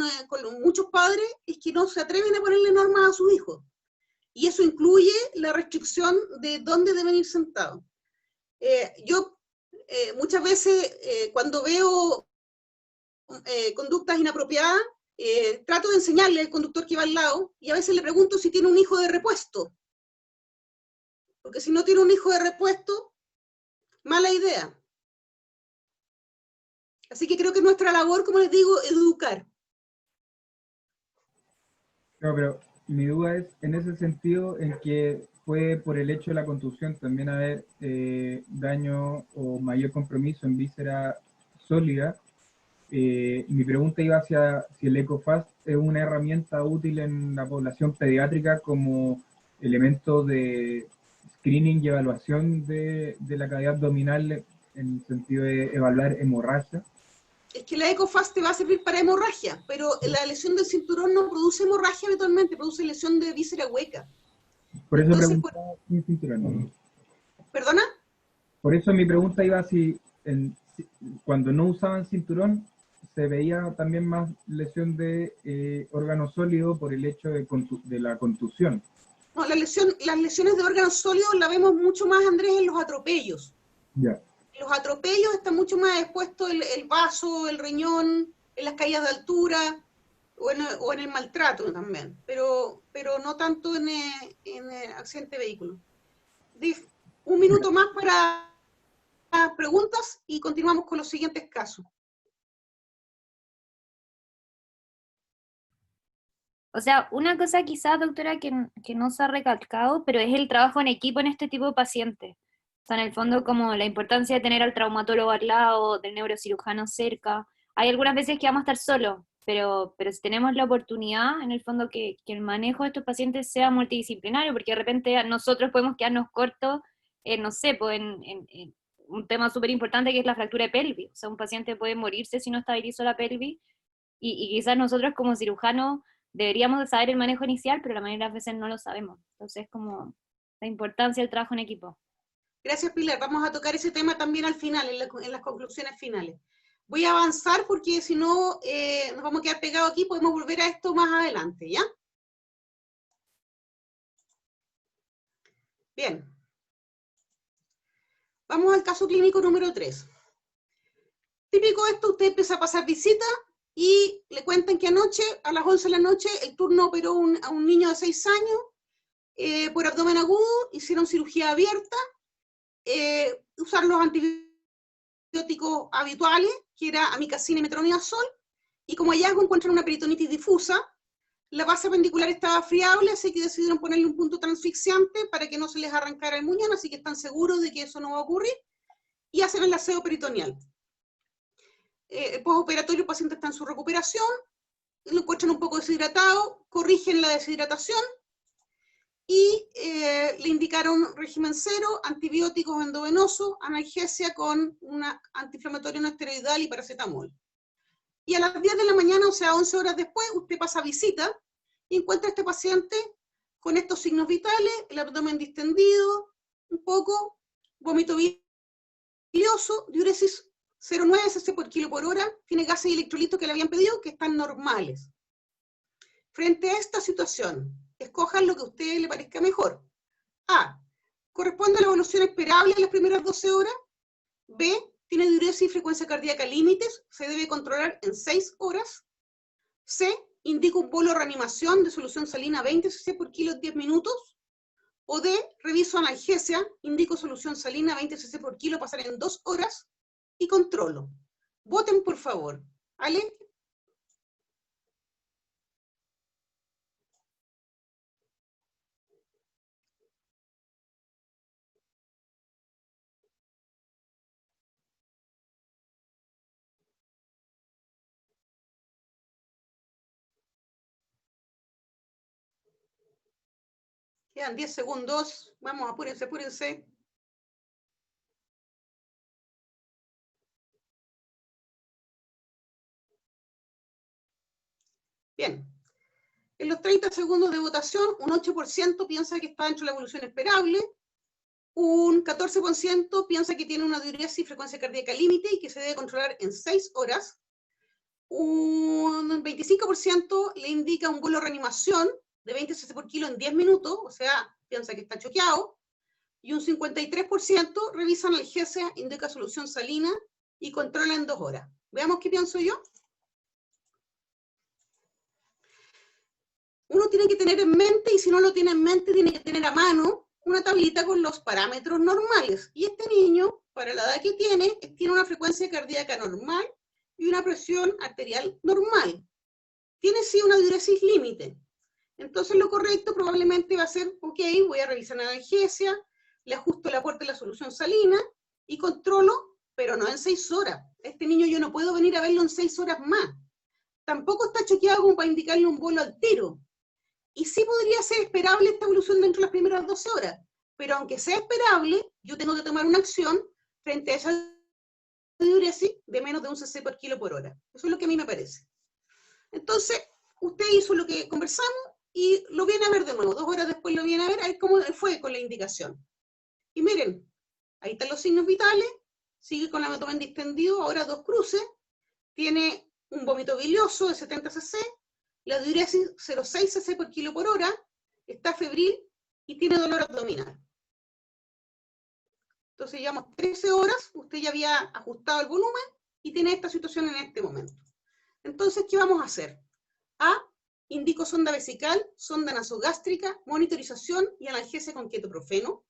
muchos padres es que no se atreven a ponerle normas a sus hijos. Y eso incluye la restricción de dónde deben ir sentados. Yo muchas veces cuando veo conductas inapropiadas, trato de enseñarle al conductor que va al lado, y a veces le pregunto si tiene un hijo de repuesto. Porque si no tiene un hijo de repuesto, mala idea. Así que creo que nuestra labor, como les digo, es educar. No, pero mi duda es en ese sentido, en que puede, por el hecho de la contusión, también haber daño o mayor compromiso en víscera sólida. Mi pregunta iba hacia si el EcoFast es una herramienta útil en la población pediátrica como elemento de screening y evaluación de la cavidad abdominal, en el sentido de evaluar hemorragia. Es que la EcoFast te va a servir para hemorragia, pero la lesión del cinturón no produce hemorragia habitualmente, produce lesión de víscera hueca. Por eso Entonces, preguntaba sin cinturón. ¿Perdona? Por eso mi pregunta iba si cuando no usaban cinturón se veía también más lesión de órgano sólido por el hecho de la contusión. No, las lesiones de órganos sólidos las vemos mucho más, Andrés, en los atropellos. Ya. En los atropellos está mucho más expuesto el vaso, el riñón, en las caídas de altura, o en el maltrato también, pero no tanto en el accidente de vehículo. Un minuto más para preguntas y continuamos con los siguientes casos. O sea, una cosa quizás, doctora, que no se ha recalcado, pero es el trabajo en equipo en este tipo de pacientes. O sea, en el fondo, como la importancia de tener al traumatólogo al lado, del neurocirujano cerca. Hay algunas veces que vamos a estar solos, pero si tenemos la oportunidad, en el fondo, que el manejo de estos pacientes sea multidisciplinario, porque de repente nosotros podemos quedarnos cortos, no sé, pues en un tema súper importante que es la fractura de pelvis. O sea, un paciente puede morirse si no estabilizó la pelvis, y quizás nosotros como cirujanos deberíamos de saber el manejo inicial, pero la mayoría de las veces no lo sabemos. Entonces, como la importancia del trabajo en equipo. Gracias, Pilar. Vamos a tocar ese tema también al final, en las conclusiones finales. Voy a avanzar porque si no nos vamos a quedar pegados aquí, podemos volver a esto más adelante, ¿ya? Bien. Vamos al caso clínico número 3. Típico esto, usted empieza a pasar visita y le cuentan que anoche, a las 11 de la noche, el turno operó a un niño de 6 años por abdomen agudo, hicieron cirugía abierta, usaron los antibióticos habituales, que era amicacina y metronidazol, y como hallazgo encuentran una peritonitis difusa. La base apendicular estaba friable, así que decidieron ponerle un punto transfixiante para que no se les arrancara el muñón, así que están seguros de que eso no va a ocurrir, y hacen el aseo peritoneal. El postoperatorio, el paciente está en su recuperación, lo encuentran un poco deshidratado, corrigen la deshidratación, y le indicaron régimen cero, antibióticos endovenosos, analgesia con un antiinflamatorio no esteroidal y paracetamol. Y a las 10 de la mañana, o sea, 11 horas después, usted pasa visita y encuentra a este paciente con estos signos vitales, el abdomen distendido, un poco, vómito bilioso, diuresis 0,9 cc por kilo por hora, tiene gases y electrolitos que le habían pedido, que están normales. Frente a esta situación, escojan lo que a usted le parezca mejor. A, corresponde a la evolución esperable en las primeras 12 horas. B, tiene diuresis y frecuencia cardíaca límites, se debe controlar en 6 horas. C, indica un bolo de reanimación de solución salina 20 cc por kilo en 10 minutos. O D, reviso analgesia, indico solución salina 20 cc por kilo, pasar en 2 horas y controlo. Voten, por favor. ¿Ale? Quedan 10 segundos. Vamos, apúrense, apúrense. Bien. En los 30 segundos de votación, un 8% piensa que está dentro de la evolución esperable, un 14% piensa que tiene una diuresis y frecuencia cardíaca límite y que se debe controlar en 6 horas, un 25% le indica un bolo de reanimación de 20 cc por kilo en 10 minutos, o sea, piensa que está choqueado, y un 53% revisa analgesia, indica solución salina y controla en 2 horas. Veamos qué pienso yo. Uno tiene que tener en mente, y si no lo tiene en mente, tiene que tener a mano una tablita con los parámetros normales. Y este niño, para la edad que tiene una frecuencia cardíaca normal y una presión arterial normal. Tiene sí una diuresis límite. Entonces lo correcto probablemente va a ser, ok, voy a revisar la analgesia, le ajusto la puerta de la solución salina y controlo, pero no en 6 horas. Este niño yo no puedo venir a verlo en 6 horas más. Tampoco está choqueado como para indicarle un bolo al tiro. Y sí podría ser esperable esta evolución dentro de las primeras 12 horas, pero aunque sea esperable, yo tengo que tomar una acción frente a esa diuresis de menos de 1 cc por kilo por hora. Eso es lo que a mí me parece. Entonces, usted hizo lo que conversamos y lo viene a ver de nuevo. 2 horas después lo viene a ver, a ver cómo fue con la indicación. Y miren, ahí están los signos vitales, sigue con el abdomen distendido, ahora 2 cruces, tiene un vómito bilioso de 70 cc, la diuresis 0,6 cc por kilo por hora, está febril y tiene dolor abdominal. Entonces llevamos 13 horas, usted ya había ajustado el volumen y tiene esta situación en este momento. Entonces, ¿qué vamos a hacer? A, indico sonda vesical, sonda nasogástrica, monitorización y analgesia con ketoprofeno.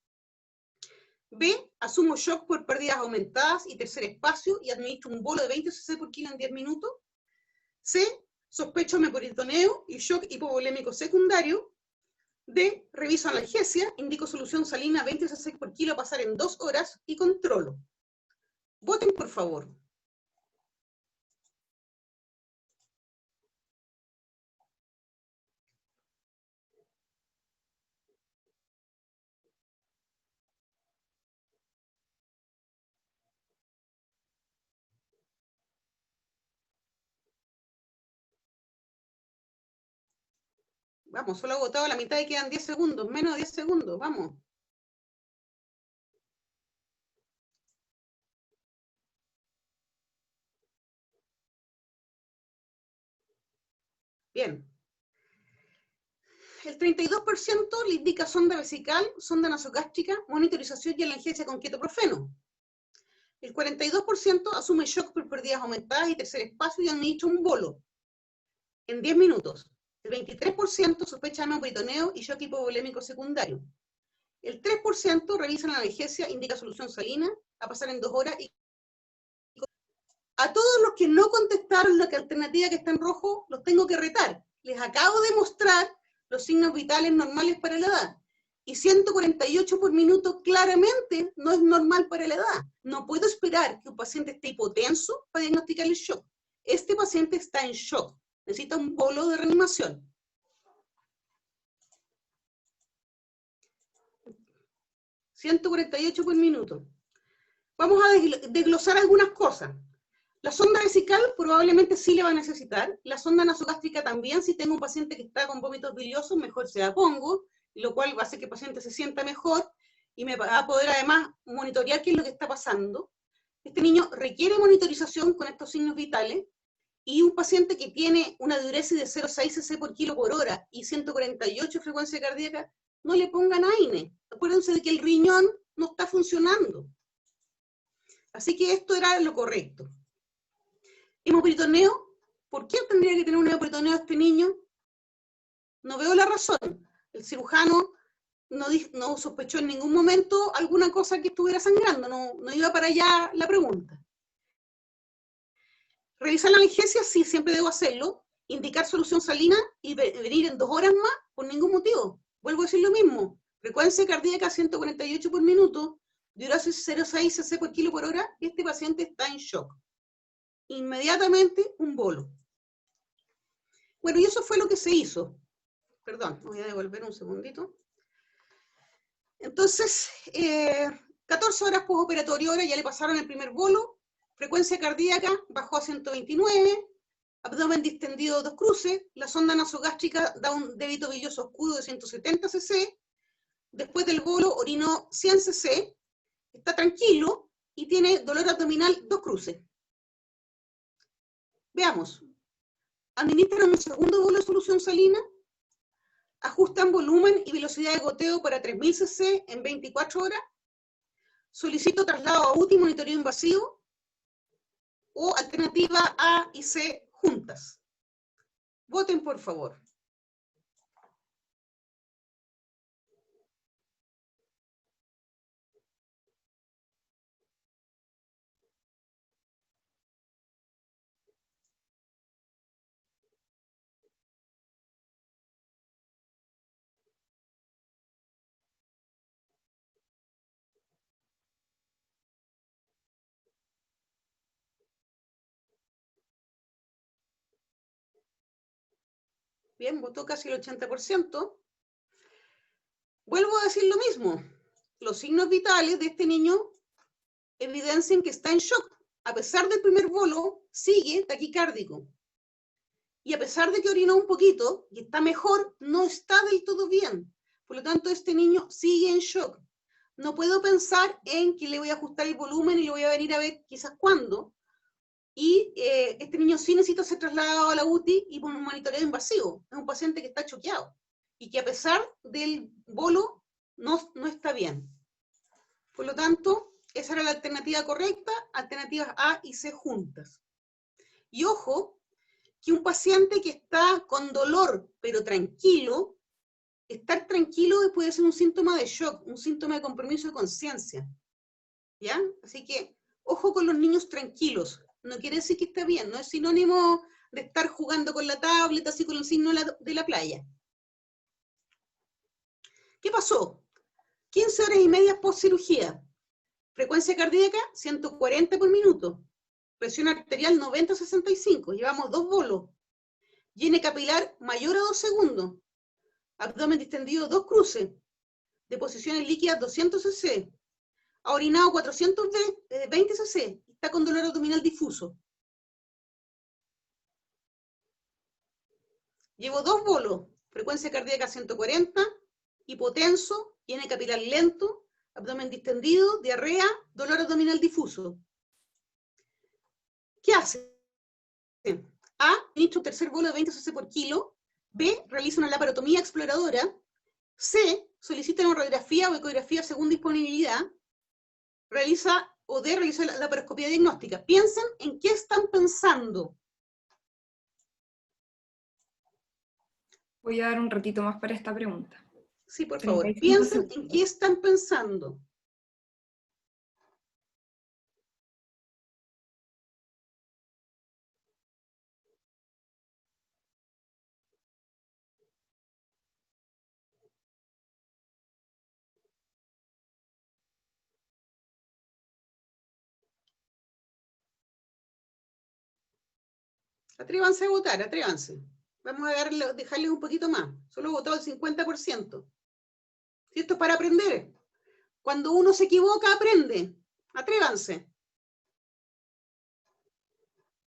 B, asumo shock por pérdidas aumentadas y tercer espacio y administro un bolo de 20 cc por kilo en 10 minutos. C, sospecho meperitoneo y shock hipovolémico secundario. D, reviso analgesia, indico solución salina 20 cc por kilo, pasar en 2 horas y controlo. Voten, por favor. Vamos, solo ha votado la mitad y quedan 10 segundos, menos de 10 segundos, vamos. Bien. El 32% le indica sonda vesical, sonda nasogástrica, monitorización y analgesia con ketoprofeno. El 42% asume shock por pérdidas aumentadas y tercer espacio y administra un bolo en 10 minutos. El 23% sospecha de neoperitoneo y shock hipovolémico secundario. El 3% revisa la analgesia, indica solución salina, a pasar en 2 horas. A todos los que no contestaron la alternativa que está en rojo, los tengo que retar. Les acabo de mostrar los signos vitales normales para la edad. Y 148 por minuto claramente no es normal para la edad. No puedo esperar que un paciente esté hipotenso para diagnosticarle shock. Este paciente está en shock. Necesita un bolo de reanimación. ...148 por minuto. Vamos a desglosar algunas cosas. La sonda vesical probablemente sí le va a necesitar. La sonda nasogástrica también. Si tengo un paciente que está con vómitos biliosos, mejor se la pongo, lo cual va a hacer que el paciente se sienta mejor y me va a poder además monitorear qué es lo que está pasando. Este niño requiere monitorización con estos signos vitales, y un paciente que tiene una diuresis de 0,6 cc por kilo por hora y 148 frecuencia cardíaca, no le pongan AINE. Acuérdense de que el riñón no está funcionando. Así que esto era lo correcto. Hemoperitoneo. ¿Por qué tendría que tener un hemoperitoneo este niño? No veo la razón. El cirujano no sospechó en ningún momento alguna cosa que estuviera sangrando. No iba para allá la pregunta. Revisar la analgesia, sí, siempre debo hacerlo. Indicar solución salina y venir en 2 horas más, por ningún motivo. Vuelvo a decir lo mismo. Frecuencia cardíaca 148 por minuto, diuresis 0,6 cc por kilo por hora, y este paciente está en shock. Inmediatamente un bolo. Bueno, y eso fue lo que se hizo. Perdón, voy a devolver un segundito. Entonces, 14 horas postoperatorio, ahora ya le pasaron el primer bolo. Frecuencia cardíaca bajó a 129, abdomen distendido 2 cruces, la sonda nasogástrica da un débito bilioso oscuro de 170 cc, después del bolo orinó 100 cc, está tranquilo y tiene dolor abdominal 2 cruces. Veamos, administran un segundo bolo de solución salina, ajustan volumen y velocidad de goteo para 3000 cc en 24 horas, solicito traslado a UTI, monitoreo invasivo, o alternativa A y C juntas. Voten, por favor. Bien, votó casi el 80%. Vuelvo a decir lo mismo. Los signos vitales de este niño evidencian que está en shock. A pesar del primer bolo, sigue taquicárdico. Y a pesar de que orinó un poquito y está mejor, no está del todo bien. Por lo tanto, este niño sigue en shock. No puedo pensar en que le voy a ajustar el volumen y lo voy a venir a ver quizás cuándo. Y este niño sí necesita ser trasladado a la UTI y por un monitoreo invasivo. Es un paciente que está choqueado y que a pesar del bolo no está bien. Por lo tanto, esa era la alternativa correcta, alternativas A y C juntas. Y ojo, que un paciente que está con dolor pero tranquilo, estar tranquilo puede ser un síntoma de shock, un síntoma de compromiso de conciencia. ¿Ya? Así que, ojo con los niños tranquilos. No quiere decir que esté bien, no es sinónimo de estar jugando con la tableta, así con el signo de la playa. ¿Qué pasó? 15 horas y media post cirugía. Frecuencia cardíaca 140 por minuto. Presión arterial 90-65. Llevamos 2 bolos. Llene capilar mayor a 2 segundos. Abdomen distendido 2 cruces. Deposiciones líquidas 200 cc. Ha orinado 420 cc. Está con dolor abdominal difuso. Llevo 2 bolos. Frecuencia cardíaca 140. Hipotenso. Llene capilar lento. Abdomen distendido. Diarrea. Dolor abdominal difuso. ¿Qué hace? A, administra un tercer bolo de 20 cc por kilo. B, realiza una laparotomía exploradora. C, solicita una radiografía o ecografía según disponibilidad. Realiza, o D, realiza la laparoscopía diagnóstica. Piensen en qué están pensando. Voy a dar un ratito más para esta pregunta. Sí, por favor. 35 Piensen en segundos. qué están pensando. Atrévanse a votar, atrévanse. Vamos a dejarles un poquito más. Solo votó el 50%. Si esto es para aprender. Cuando uno se equivoca, aprende. Atrévanse.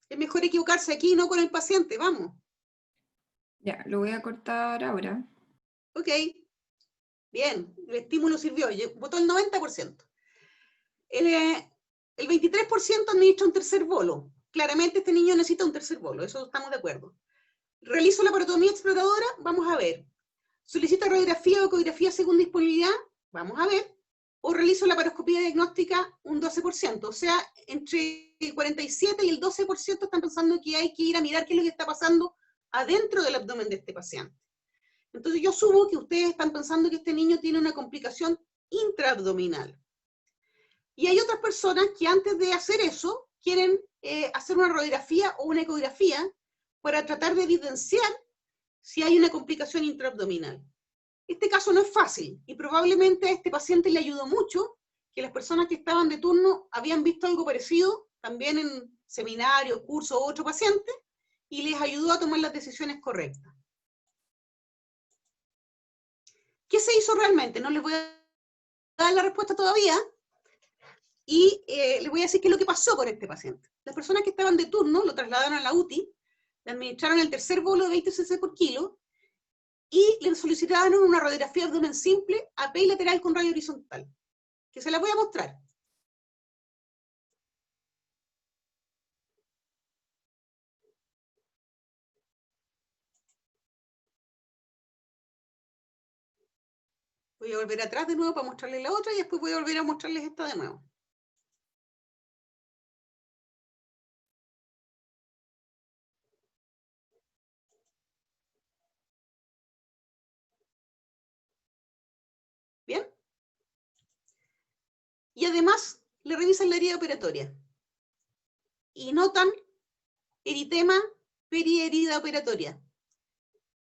Es mejor equivocarse aquí, no con el paciente. Vamos. Ya, lo voy a cortar ahora. Ok. Bien, el estímulo sirvió. Votó el 90%. El 23% administra un tercer bolo. Claramente este niño necesita un tercer bolo, eso estamos de acuerdo. Realizo la laparotomía exploradora, vamos a ver. Solicita radiografía o ecografía según disponibilidad, vamos a ver. O realizo la laparoscopía diagnóstica un 12%. O sea, entre el 47 y el 12% están pensando que hay que ir a mirar qué es lo que está pasando adentro del abdomen de este paciente. Entonces yo asumo que ustedes están pensando que este niño tiene una complicación intraabdominal. Y hay otras personas que antes de hacer eso, quieren hacer una radiografía o una ecografía para tratar de evidenciar si hay una complicación intraabdominal. Este caso no es fácil, y probablemente a este paciente le ayudó mucho que las personas que estaban de turno habían visto algo parecido, también en seminarios, cursos o otro paciente, y les ayudó a tomar las decisiones correctas. ¿Qué se hizo realmente? No les voy a dar la respuesta todavía, y les voy a decir qué es lo que pasó con este paciente. Las personas que estaban de turno lo trasladaron a la UTI, le administraron el tercer bolo de 20 cc por kilo, y le solicitaron una radiografía de abdomen simple, AP y lateral con radio horizontal, que se la voy a mostrar. Voy a volver atrás de nuevo para mostrarles la otra, y después voy a volver a mostrarles esta de nuevo. ¿Bien? Y además le revisan la herida operatoria. Y notan eritema periherida operatoria,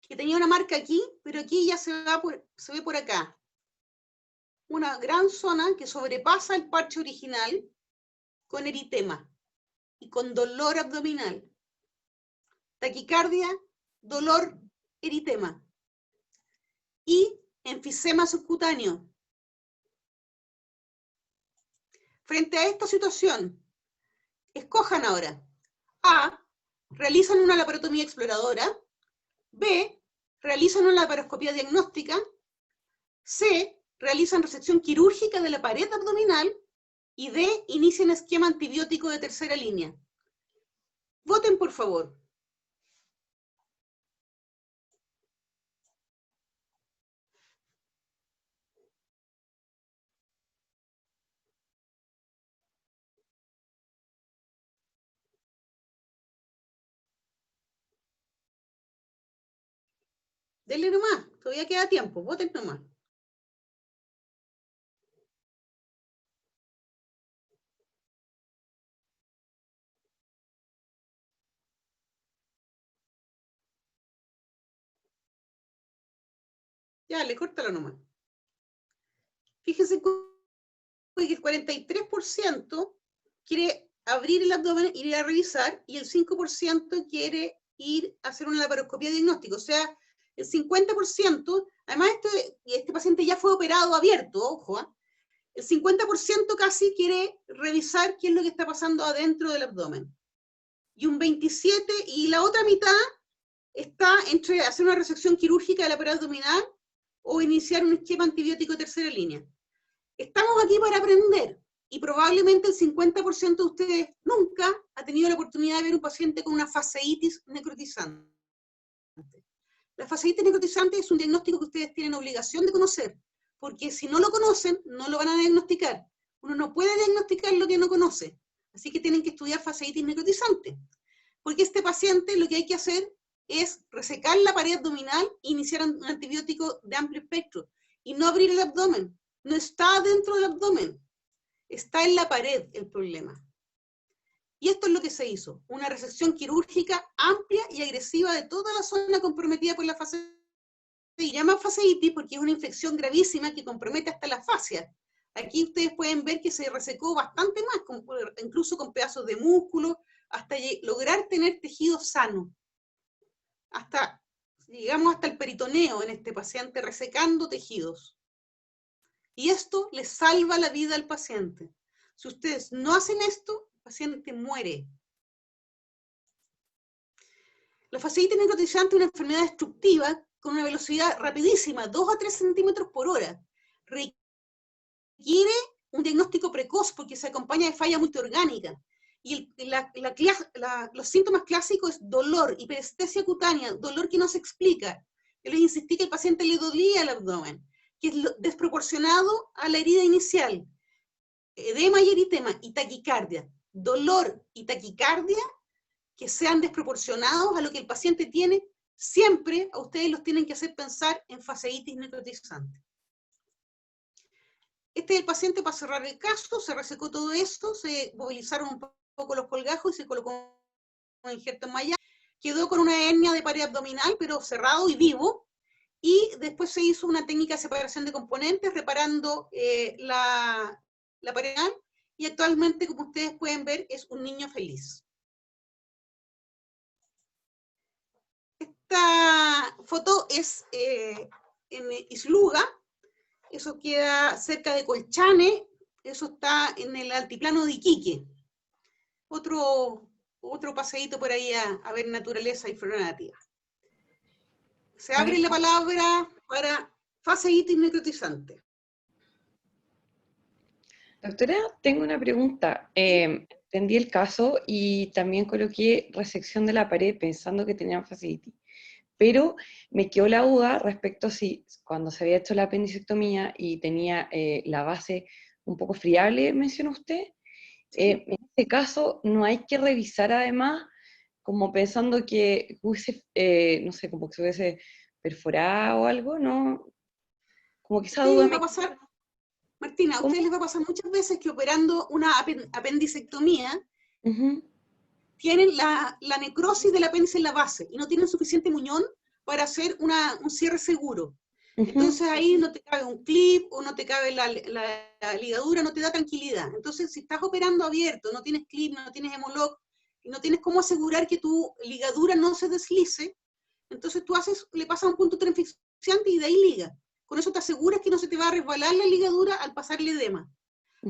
que tenía una marca aquí, pero aquí ya se ve por acá. Una gran zona que sobrepasa el parche original con eritema y con dolor abdominal. Taquicardia, dolor, eritema. Y enfisema subcutáneo. Frente a esta situación, escojan ahora. A, realizan una laparotomía exploradora. B, realizan una laparoscopía diagnóstica. C, realizan resección quirúrgica de la pared abdominal. Y D, inician esquema antibiótico de tercera línea. Voten, por favor. Denle nomás, todavía queda tiempo, voten nomás. Ya, le córtalo nomás. Fíjense que el 43% quiere abrir el abdomen, ir a revisar, y el 5% quiere ir a hacer una laparoscopía diagnóstica. O sea, el 50%, además este paciente ya fue operado abierto, ojo, ¿eh? El 50% casi quiere revisar qué es lo que está pasando adentro del abdomen. Y un 27%, y la otra mitad está entre hacer una resección quirúrgica de la pared abdominal o iniciar un esquema antibiótico de tercera línea. Estamos aquí para aprender, y probablemente el 50% de ustedes nunca ha tenido la oportunidad de ver un paciente con una fasciitis necrotizante. La fasciitis necrotizante es un diagnóstico que ustedes tienen obligación de conocer, porque si no lo conocen, no lo van a diagnosticar. Uno no puede diagnosticar lo que no conoce, así que tienen que estudiar fasciitis necrotizante. Porque este paciente lo que hay que hacer es resecar la pared abdominal e iniciar un antibiótico de amplio espectro, y no abrir el abdomen. No está dentro del abdomen, está en la pared el problema. Y esto es lo que se hizo, una resección quirúrgica amplia y agresiva de toda la zona comprometida por la fasciitis. Se llama fasciitis porque es una infección gravísima que compromete hasta la fascia. Aquí ustedes pueden ver que se resecó bastante más, incluso con pedazos de músculo, hasta lograr tener tejido sano. Llegamos hasta el peritoneo en este paciente, resecando tejidos. Y esto le salva la vida al paciente. Si ustedes no hacen esto, el paciente muere. La fasciitis necrotizante es una enfermedad destructiva con una velocidad rapidísima, 2 a 3 centímetros por hora. Requiere un diagnóstico precoz porque se acompaña de falla multiorgánica. Y los síntomas clásicos es dolor, hiperestesia cutánea, dolor que no se explica. Yo les insistí que el paciente le dolía el abdomen, que es desproporcionado a la herida inicial. Edema y eritema y taquicardia. Dolor y taquicardia que sean desproporcionados a lo que el paciente tiene, siempre a ustedes los tienen que hacer pensar en fasciitis necrotizante. Este es el paciente para cerrar el caso, se resecó todo esto, se movilizaron un poco los colgajos y se colocó un injerto en malla. Quedó con una hernia de pared abdominal, pero cerrado y vivo, y después se hizo una técnica de separación de componentes, reparando la pared, y actualmente, como ustedes pueden ver, es un niño feliz. Esta foto es en Isluga, eso queda cerca de Colchane, eso está en el altiplano de Iquique. Otro paseíto por ahí a ver naturaleza y flora nativa. Se abre la palabra para fasciitis necrotizante. Doctora, tengo una pregunta. Entendí el caso y también coloqué resección de la pared pensando que tenían fasciitis. Pero me quedó la duda respecto a si cuando se había hecho la apendicectomía y tenía la base un poco friable, mencionó usted, en este caso no hay que revisar además como pensando que hubiese, no sé, como que se hubiese perforado o algo, ¿no? Como que esa duda me va a pasar, Martina, a ustedes les va a pasar muchas veces que operando una apendicectomía, tienen la necrosis del apéndice en la base y no tienen suficiente muñón para hacer un cierre seguro. Entonces ahí no te cabe un clip o no te cabe la ligadura, no te da tranquilidad. Entonces si estás operando abierto, no tienes clip, no tienes hemolock, y no tienes cómo asegurar que tu ligadura no se deslice, entonces tú le pasas un punto transfixiante y de ahí liga. Con eso te aseguras que no se te va a resbalar la ligadura al pasar el edema.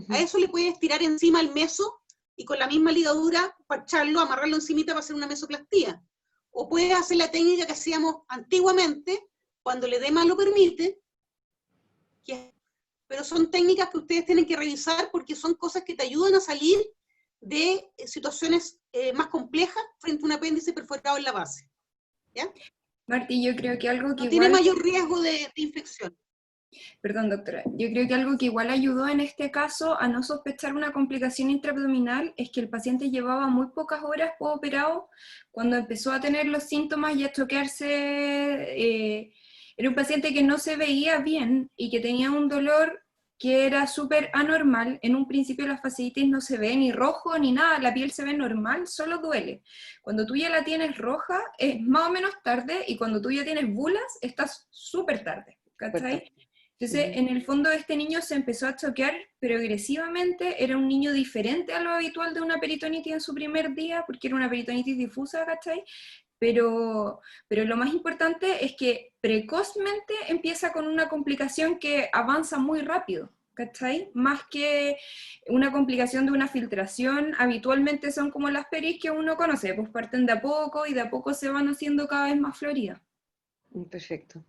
A eso le puedes tirar encima el meso y con la misma ligadura parcharlo, amarrarlo encimita para hacer una mesoplastía. O puedes hacer la técnica que hacíamos antiguamente, cuando el edema lo permite, pero son técnicas que ustedes tienen que revisar porque son cosas que te ayudan a salir de situaciones más complejas frente a un apéndice perforado en la base. ¿Ya? Martí, yo creo que algo que no tiene mayor riesgo de infección. Perdón, doctora. Yo creo que algo que igual ayudó en este caso a no sospechar una complicación intraabdominal es que el paciente llevaba muy pocas horas postoperado cuando empezó a tener los síntomas y a choquearse. Era un paciente que no se veía bien y que tenía un dolor que era súper anormal. En un principio la fasciitis no se ve ni rojo ni nada, la piel se ve normal, solo duele. Cuando tú ya la tienes roja es más o menos tarde y cuando tú ya tienes bulas estás súper tarde, ¿cachai? Entonces, en el fondo este niño se empezó a choquear progresivamente, era un niño diferente a lo habitual de una peritonitis en su primer día, porque era una peritonitis difusa, ¿cachai? Pero lo más importante es que precozmente empieza con una complicación que avanza muy rápido, ¿cachai? Más que una complicación de una filtración, habitualmente son como las peris que uno conoce, pues parten de a poco y de a poco se van haciendo cada vez más floridas. Perfecto.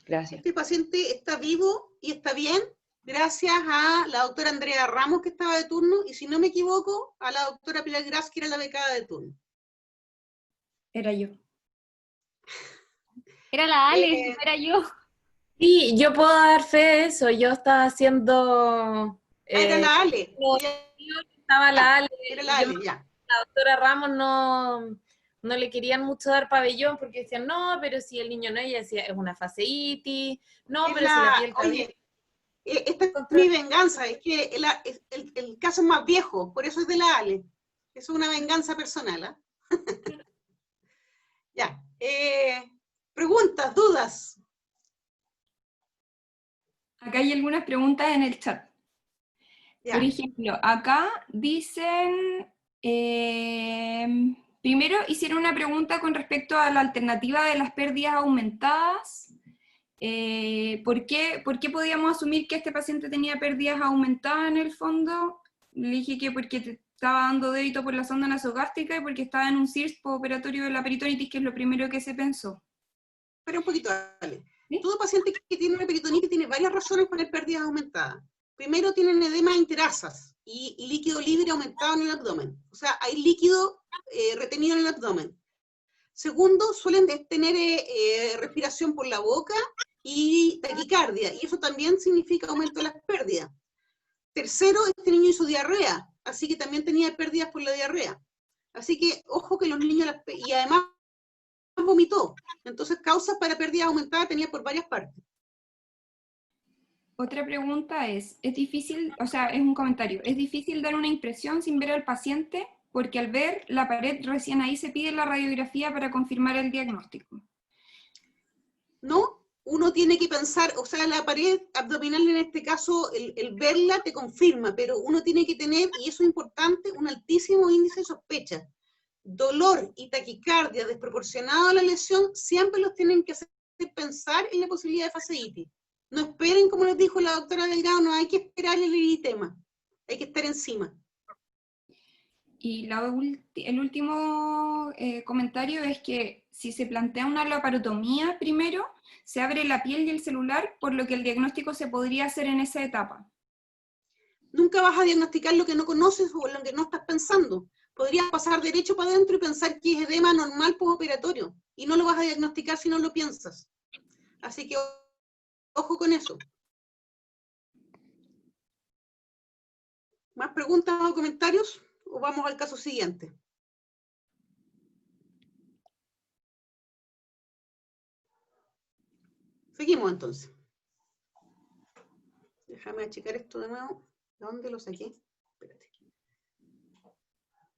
Gracias. Este paciente está vivo y está bien, Gracias a la doctora Andrea Ramos, que estaba de turno, y si no me equivoco, a la doctora Pilar Gras, que era la becada de turno. Era yo. Era la Ale, no era yo. Sí, yo puedo dar fe de eso. Yo estaba haciendo... Era la Ale. estaba la Ale. Era la Ale, ya. La doctora Ramos no le querían mucho dar pabellón porque decían, no, pero si el niño no, ella decía, es una fasciitis, no, pero si la piel está bien. Esta es mi venganza, es que el caso es más viejo, por eso es de la Ale. Es una venganza personal, ¿ah? Ya. Preguntas, dudas. Acá hay algunas preguntas en el chat. Ya. Por ejemplo, acá dicen, primero hicieron una pregunta con respecto a la alternativa de las pérdidas aumentadas. ¿Por qué podíamos asumir que este paciente tenía pérdidas aumentadas en el fondo? Le dije que porque te estaba dando débito por la sonda nasogástrica y porque estaba en un CIRS postoperatorio de la peritonitis, que es lo primero que se pensó. Espera un poquito, Ale. ¿Sí? Todo paciente que tiene una peritonitis tiene varias razones para tener pérdidas aumentadas. Primero, tienen edema interasas y líquido libre aumentado en el abdomen. O sea, hay líquido retenido en el abdomen. Segundo, suelen tener respiración por la boca y taquicardia, y eso también significa aumento de las pérdidas. Tercero, este niño hizo diarrea, así que también tenía pérdidas por la diarrea. Así que, ojo que los niños, y además vomitó. Entonces, causas para pérdidas aumentadas tenía por varias partes. Otra pregunta es difícil, o sea, es un comentario, ¿es difícil dar una impresión sin ver al paciente? Porque al ver la pared recién ahí se pide la radiografía para confirmar el diagnóstico. No, uno tiene que pensar, o sea, la pared abdominal en este caso, el verla te confirma, pero uno tiene que tener, y eso es importante, un altísimo índice de sospecha. Dolor y taquicardia desproporcionado a la lesión siempre los tienen que hacer pensar en la posibilidad de fasciitis. No esperen, como les dijo la doctora Delgado, no hay que esperar el eritema, hay que estar encima. Y el último comentario es que si se plantea una laparotomía primero, se abre la piel y el celular, por lo que el diagnóstico se podría hacer en esa etapa. Nunca vas a diagnosticar lo que no conoces o lo que no estás pensando. Podrías pasar derecho para adentro y pensar que es edema normal postoperatorio, y no lo vas a diagnosticar si no lo piensas. Así que ojo con eso. ¿Más preguntas o comentarios? ¿O vamos al caso siguiente? Seguimos entonces. Déjame checar esto de nuevo. ¿De dónde lo saqué? Espérate.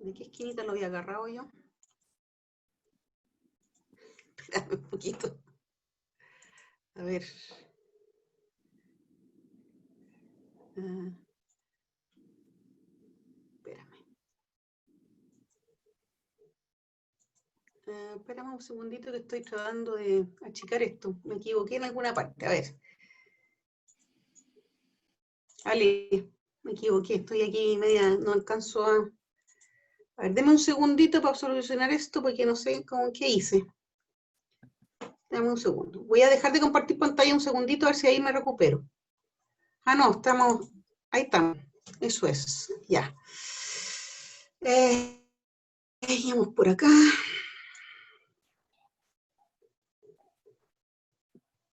¿De qué esquinita lo había agarrado yo? Espérame un poquito. A ver. Espérame. Espérame un segundito que estoy tratando de achicar esto. Me equivoqué en alguna parte. A ver. Ale, me equivoqué. Estoy aquí media, no alcanzo a... A ver, deme un segundito para solucionar esto porque no sé cómo qué hice. Dame un segundo. Voy a dejar de compartir pantalla un segundito a ver si ahí me recupero. Ah, no, estamos... Ahí estamos. Eso es. Ya. Vamos por acá.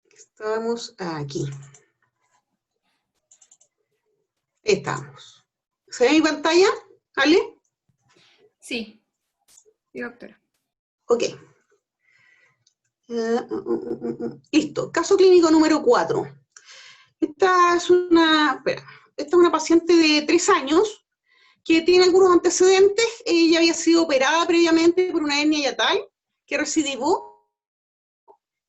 Estamos aquí. Estamos. ¿Se ve mi pantalla, Ale? Sí, doctora. Ok. Listo. Caso clínico número 4. Esta es una paciente de 3 años que tiene algunos antecedentes. Ella había sido operada previamente por una hernia hiatal que recidivó.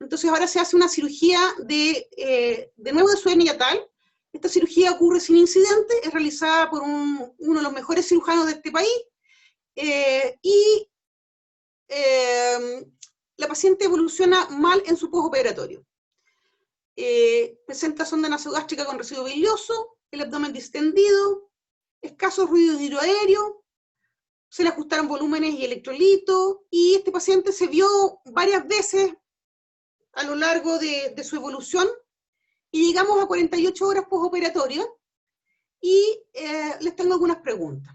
Entonces ahora se hace una cirugía de nuevo de su hernia hiatal. Esta cirugía ocurre sin incidente, es realizada por uno de los mejores cirujanos de este país, la paciente evoluciona mal en su postoperatorio. Presenta sonda nasogástrica con residuo bilioso, el abdomen distendido, escaso ruido hidroaéreo, se le ajustaron volúmenes y electrolitos, y este paciente se vio varias veces a lo largo de su evolución, y llegamos a 48 horas postoperatorio, y les tengo algunas preguntas.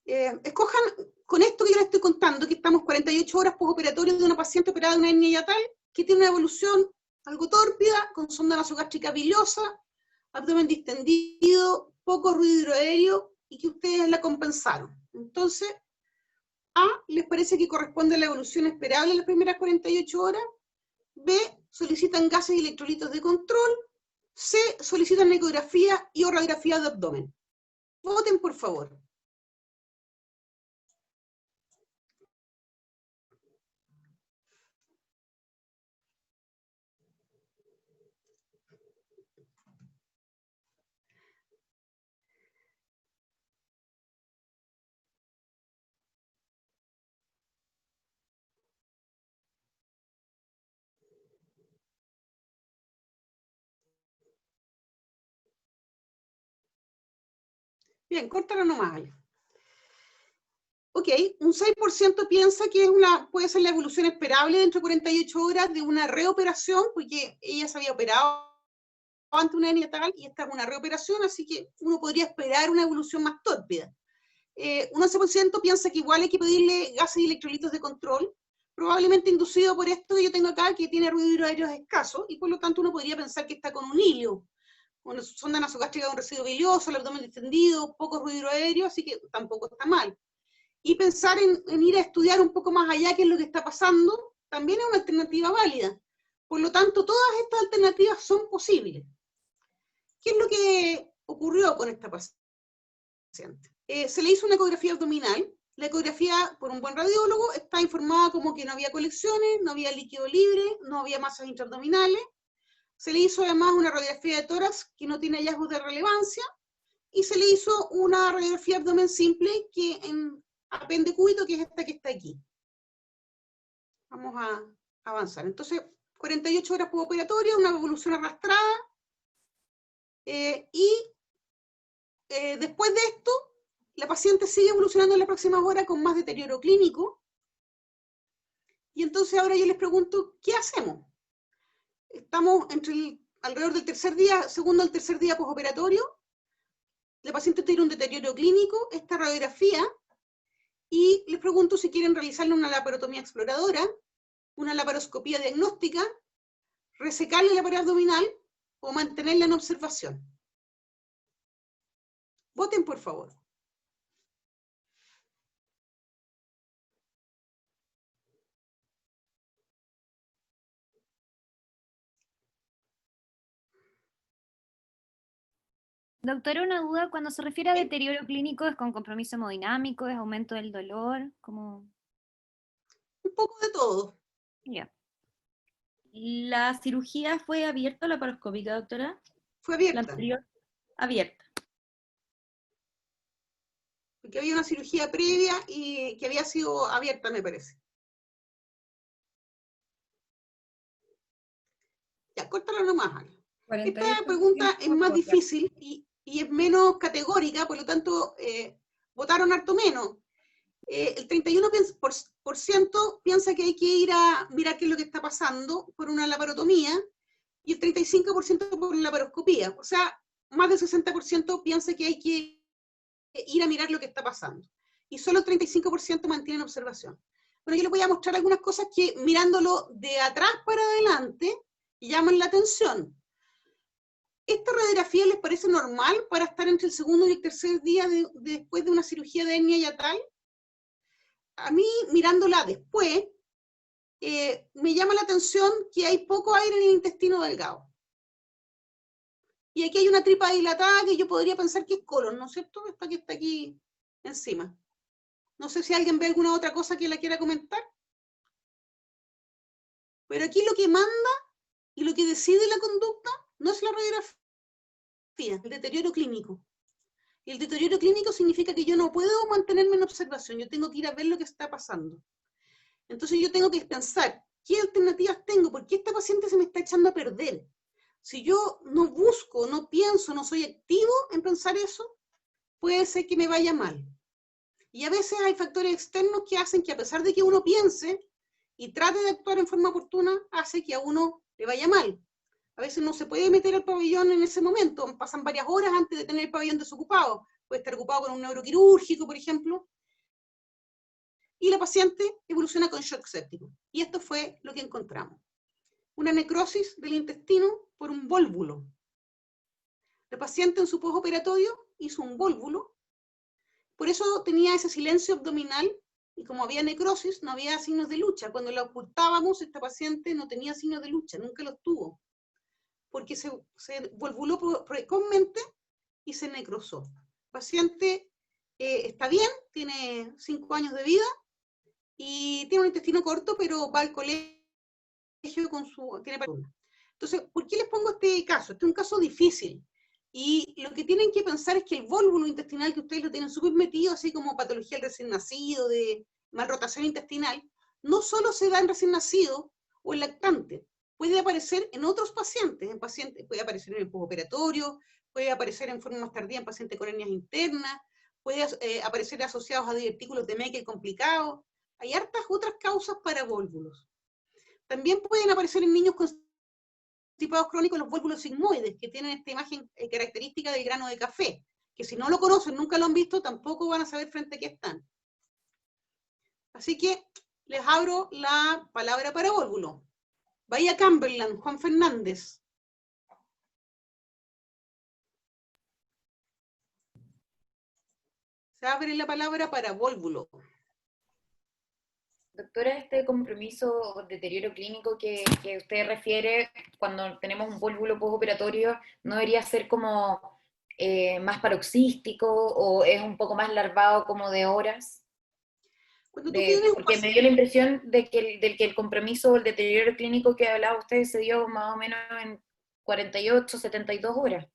Escojan, con esto que yo les estoy contando, que estamos 48 horas postoperatorio de una paciente operada de una hernia hiatal, que tiene una evolución algo tórpida, con sonda nasogástrica biliosa, abdomen distendido, poco ruido hidroaéreo, y que ustedes la compensaron. Entonces, A, ¿les parece que corresponde a la evolución esperable en las primeras 48 horas? B, solicitan gases y electrolitos de control. C, solicitan ecografía y o radiografía de abdomen. Voten, por favor. Bien, córtalo nomás ahí. Ok, un 6% piensa que puede ser la evolución esperable dentro de 48 horas de una reoperación, porque ella se había operado ante una hernia hiatal y esta es una reoperación, así que uno podría esperar una evolución más tórpida. Un 11% piensa que igual hay que pedirle gases y electrolitos de control, probablemente inducido por esto que yo tengo acá, que tiene ruido hidroaéreo escaso, y por lo tanto uno podría pensar que está con un hilio. Bueno, sonda nasogástrica con residuo bilioso, el abdomen distendido, poco ruido hidroaéreo, así que tampoco está mal. Y pensar en ir a estudiar un poco más allá qué es lo que está pasando, también es una alternativa válida. Por lo tanto, todas estas alternativas son posibles. ¿Qué es lo que ocurrió con esta paciente? Se le hizo una ecografía abdominal. La ecografía, por un buen radiólogo, está informada como que no había colecciones, no había líquido libre, no había masas intraabdominales. Se le hizo además una radiografía de tórax que no tiene hallazgos de relevancia, y se le hizo una radiografía abdomen simple que en apendecúbito, que es esta que está aquí. Vamos a avanzar. Entonces, 48 horas postoperatorio, una evolución arrastrada, después de esto, la paciente sigue evolucionando en las próximas horas con más deterioro clínico, y entonces ahora yo les pregunto, ¿qué hacemos? Estamos alrededor del tercer día, segundo al tercer día postoperatorio, la paciente tiene un deterioro clínico, esta radiografía, y les pregunto si quieren realizarle una laparotomía exploradora, una laparoscopía diagnóstica, resecarle la pared abdominal o mantenerla en observación. Voten, por favor. Doctora, una duda, cuando se refiere a deterioro clínico, ¿es con compromiso hemodinámico, es aumento del dolor? ¿Cómo? Un poco de todo. Ya. ¿La cirugía fue abierta o laparoscópica, doctora? Fue La abierta, anterior, abierta. porque había una cirugía previa y que había sido abierta, me parece. Ya, córtalo nomás, Ana. Esta pregunta es más difícil y es menos categórica, por lo tanto, votaron harto menos. El 31% piensa que hay que ir a mirar qué es lo que está pasando por una laparotomía, y el 35% por la laparoscopía. O sea, más del 60% piensa que hay que ir a mirar lo que está pasando. Y solo el 35% mantienen observación. Bueno, yo les voy a mostrar algunas cosas que, mirándolo de atrás para adelante, llaman la atención. ¿Esta radiografía les parece normal para estar entre el segundo y el tercer día después de una cirugía de hernia hiatal? A mí, mirándola después, me llama la atención que hay poco aire en el intestino delgado. Y aquí hay una tripa dilatada que yo podría pensar que es colon, ¿no es cierto? Esta que está aquí encima. No sé si alguien ve alguna otra cosa que la quiera comentar. Pero aquí lo que manda y lo que decide la conducta no es la radiografía, el deterioro clínico. Y el deterioro clínico significa que yo no puedo mantenerme en observación, yo tengo que ir a ver lo que está pasando. Entonces yo tengo que pensar, ¿qué alternativas tengo? ¿Por qué esta paciente se me está echando a perder? Si yo no busco, no pienso, no soy activo en pensar eso, puede ser que me vaya mal. Y a veces hay factores externos que hacen que, a pesar de que uno piense y trate de actuar en forma oportuna, hace que a uno le vaya mal. A veces no se puede meter al pabellón en ese momento, pasan varias horas antes de tener el pabellón desocupado. Puede estar ocupado con un neuroquirúrgico, por ejemplo, y la paciente evoluciona con shock séptico. Y esto fue lo que encontramos. Una necrosis del intestino por un vólvulo. La paciente en su postoperatorio hizo un vólvulo, por eso tenía ese silencio abdominal, y como había necrosis, no había signos de lucha. Cuando la ocultábamos, esta paciente no tenía signos de lucha, nunca los tuvo, porque se volvuló precozmente y se necrosó. El paciente está bien, tiene 5 años de vida, y tiene un intestino corto, pero va al colegio tiene palabra. Entonces, ¿por qué les pongo este caso? Este es un caso difícil. Y lo que tienen que pensar es que el vólvulo intestinal, que ustedes lo tienen súper metido, así como patología del recién nacido, de malrotación intestinal, no solo se da en recién nacido o en lactante, puede aparecer en otros pacientes, puede aparecer en el postoperatorio, puede aparecer en forma más tardía en pacientes con hernias internas, puede aparecer asociados a divertículos de Meckel complicados. Hay hartas otras causas para vólvulos. También pueden aparecer en niños constipados crónicos los vólvulos sigmoides, que tienen esta imagen característica del grano de café, que si no lo conocen, nunca lo han visto, tampoco van a saber frente a qué están. Así que les abro la palabra para vólvulo. Bahía Cumberland, Juan Fernández. Se abre la palabra para vólvulo. Doctora, este compromiso o deterioro clínico que usted refiere cuando tenemos un vólvulo postoperatorio, ¿no debería ser como más paroxístico o es un poco más larvado como de horas? Porque me dio la impresión de que el compromiso o el deterioro clínico que hablaba usted se dio más o menos en 48, 72 horas.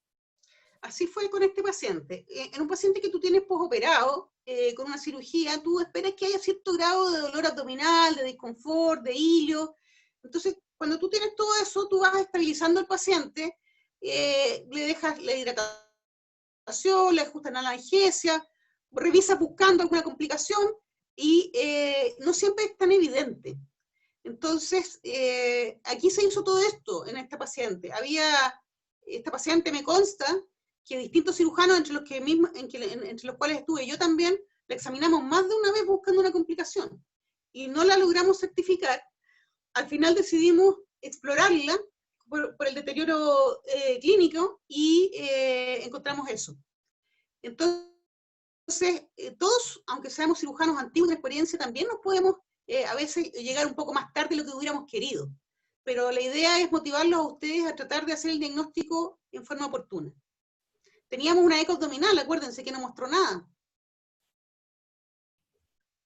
Así fue con este paciente. En un paciente que tú tienes postoperado, con una cirugía, tú esperas que haya cierto grado de dolor abdominal, de disconfort, de hilio. Entonces, cuando tú tienes todo eso, tú vas estabilizando al paciente, le dejas la hidratación, le ajustas la analgesia, revisas buscando alguna complicación, y no siempre es tan evidente. Entonces, aquí se hizo todo esto en esta paciente. Esta paciente me consta que distintos cirujanos, entre los cuales estuve yo también, la examinamos más de una vez buscando una complicación, y no la logramos certificar. Al final decidimos explorarla por el deterioro clínico, y encontramos eso. Entonces, todos, aunque seamos cirujanos antiguos de experiencia, también nos podemos a veces llegar un poco más tarde de lo que hubiéramos querido. Pero la idea es motivarlos a ustedes a tratar de hacer el diagnóstico en forma oportuna. Teníamos una eco abdominal, acuérdense que no mostró nada.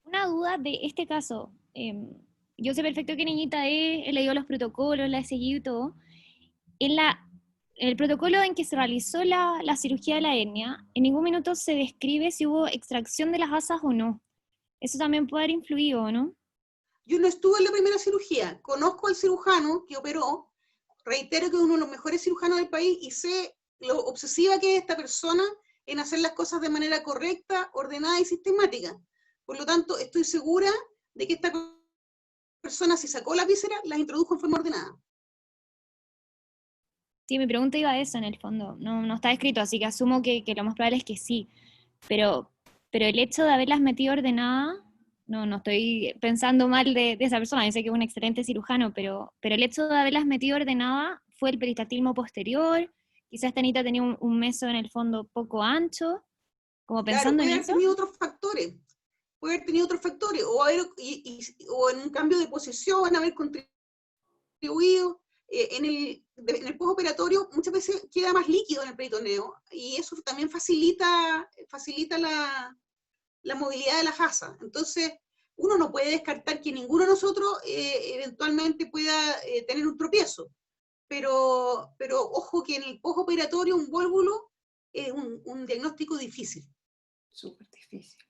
Una duda de este caso. Yo sé perfecto qué niñita es, he leído los protocolos, la he seguido y todo. En el protocolo en que se realizó la cirugía de la hernia, en ningún minuto se describe si hubo extracción de las asas o no. Eso también puede haber influido, ¿no? Yo no estuve en la primera cirugía, conozco al cirujano que operó, reitero que es uno de los mejores cirujanos del país, y sé lo obsesiva que es esta persona en hacer las cosas de manera correcta, ordenada y sistemática. Por lo tanto, estoy segura de que esta persona, si sacó las vísceras, las introdujo en forma ordenada. Sí, mi pregunta iba a eso en el fondo. No está escrito, así que asumo que lo más probable es que sí. Pero el hecho de haberlas metido ordenadas, no estoy pensando mal de esa persona, yo sé que es un excelente cirujano, pero el hecho de haberlas metido ordenadas fue el peristaltismo posterior, quizás esta niña tenía un meso en el fondo poco ancho, como pensando en eso. Puede haber tenido otros factores, o en un cambio de posición, haber contribuido. En el postoperatorio muchas veces queda más líquido en el peritoneo, y eso también facilita la movilidad de la asa. Entonces, uno no puede descartar que ninguno de nosotros eventualmente pueda tener un tropiezo, pero ojo que en el postoperatorio un vólvulo es un diagnóstico difícil. Súper difícil.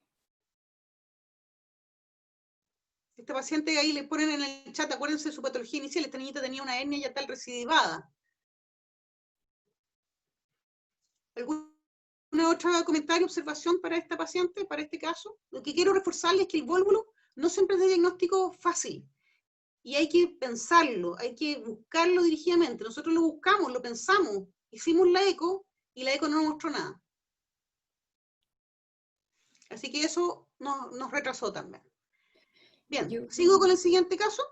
Este paciente, ahí le ponen en el chat, acuérdense de su patología inicial, esta niñita tenía una hernia yatal recidivada. ¿Algún otro comentario, observación para esta paciente, para este caso? Lo que quiero reforzarles es que el vólvulo no siempre es de diagnóstico fácil. y hay que pensarlo, hay que buscarlo dirigidamente. Nosotros lo buscamos, lo pensamos, hicimos la eco y la eco no nos mostró nada. Así que eso nos retrasó también. Bien, ¿sigo con el siguiente caso?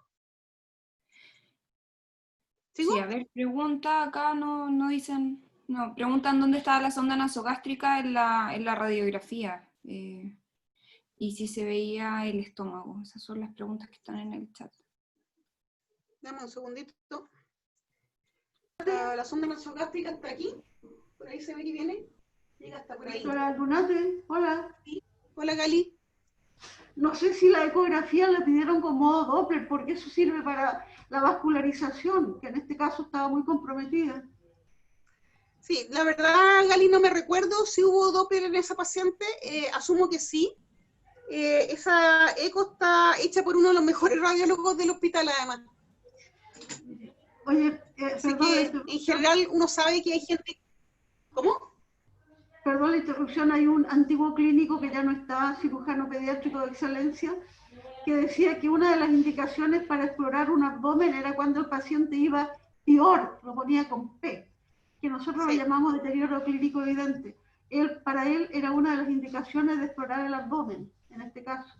¿Sigo? Sí, a ver, pregunta, acá no dicen, no, preguntan dónde estaba la sonda nasogástrica en la radiografía, y si se veía el estómago. Esas son las preguntas que están en el chat. Dame un segundito. La sonda nasogástrica está aquí, por ahí se ve que viene, llega hasta por ahí. Doctora Dunate, hola. Hola, Gali. No sé si la ecografía la pidieron con modo Doppler, porque eso sirve para la vascularización, que en este caso estaba muy comprometida. Sí, la verdad, Gali, no me recuerdo si hubo Doppler en esa paciente, asumo que sí. Esa eco está hecha por uno de los mejores radiólogos del hospital, además. Oye, Así perdón, que en general uno sabe que hay gente... ¿Cómo? Perdón la interrupción, hay un antiguo clínico que ya no está, cirujano pediátrico de excelencia, que decía que una de las indicaciones para explorar un abdomen era cuando el paciente iba peor, lo ponía con P, que nosotros lo llamamos deterioro clínico evidente. Para él era una de las indicaciones de explorar el abdomen, en este caso.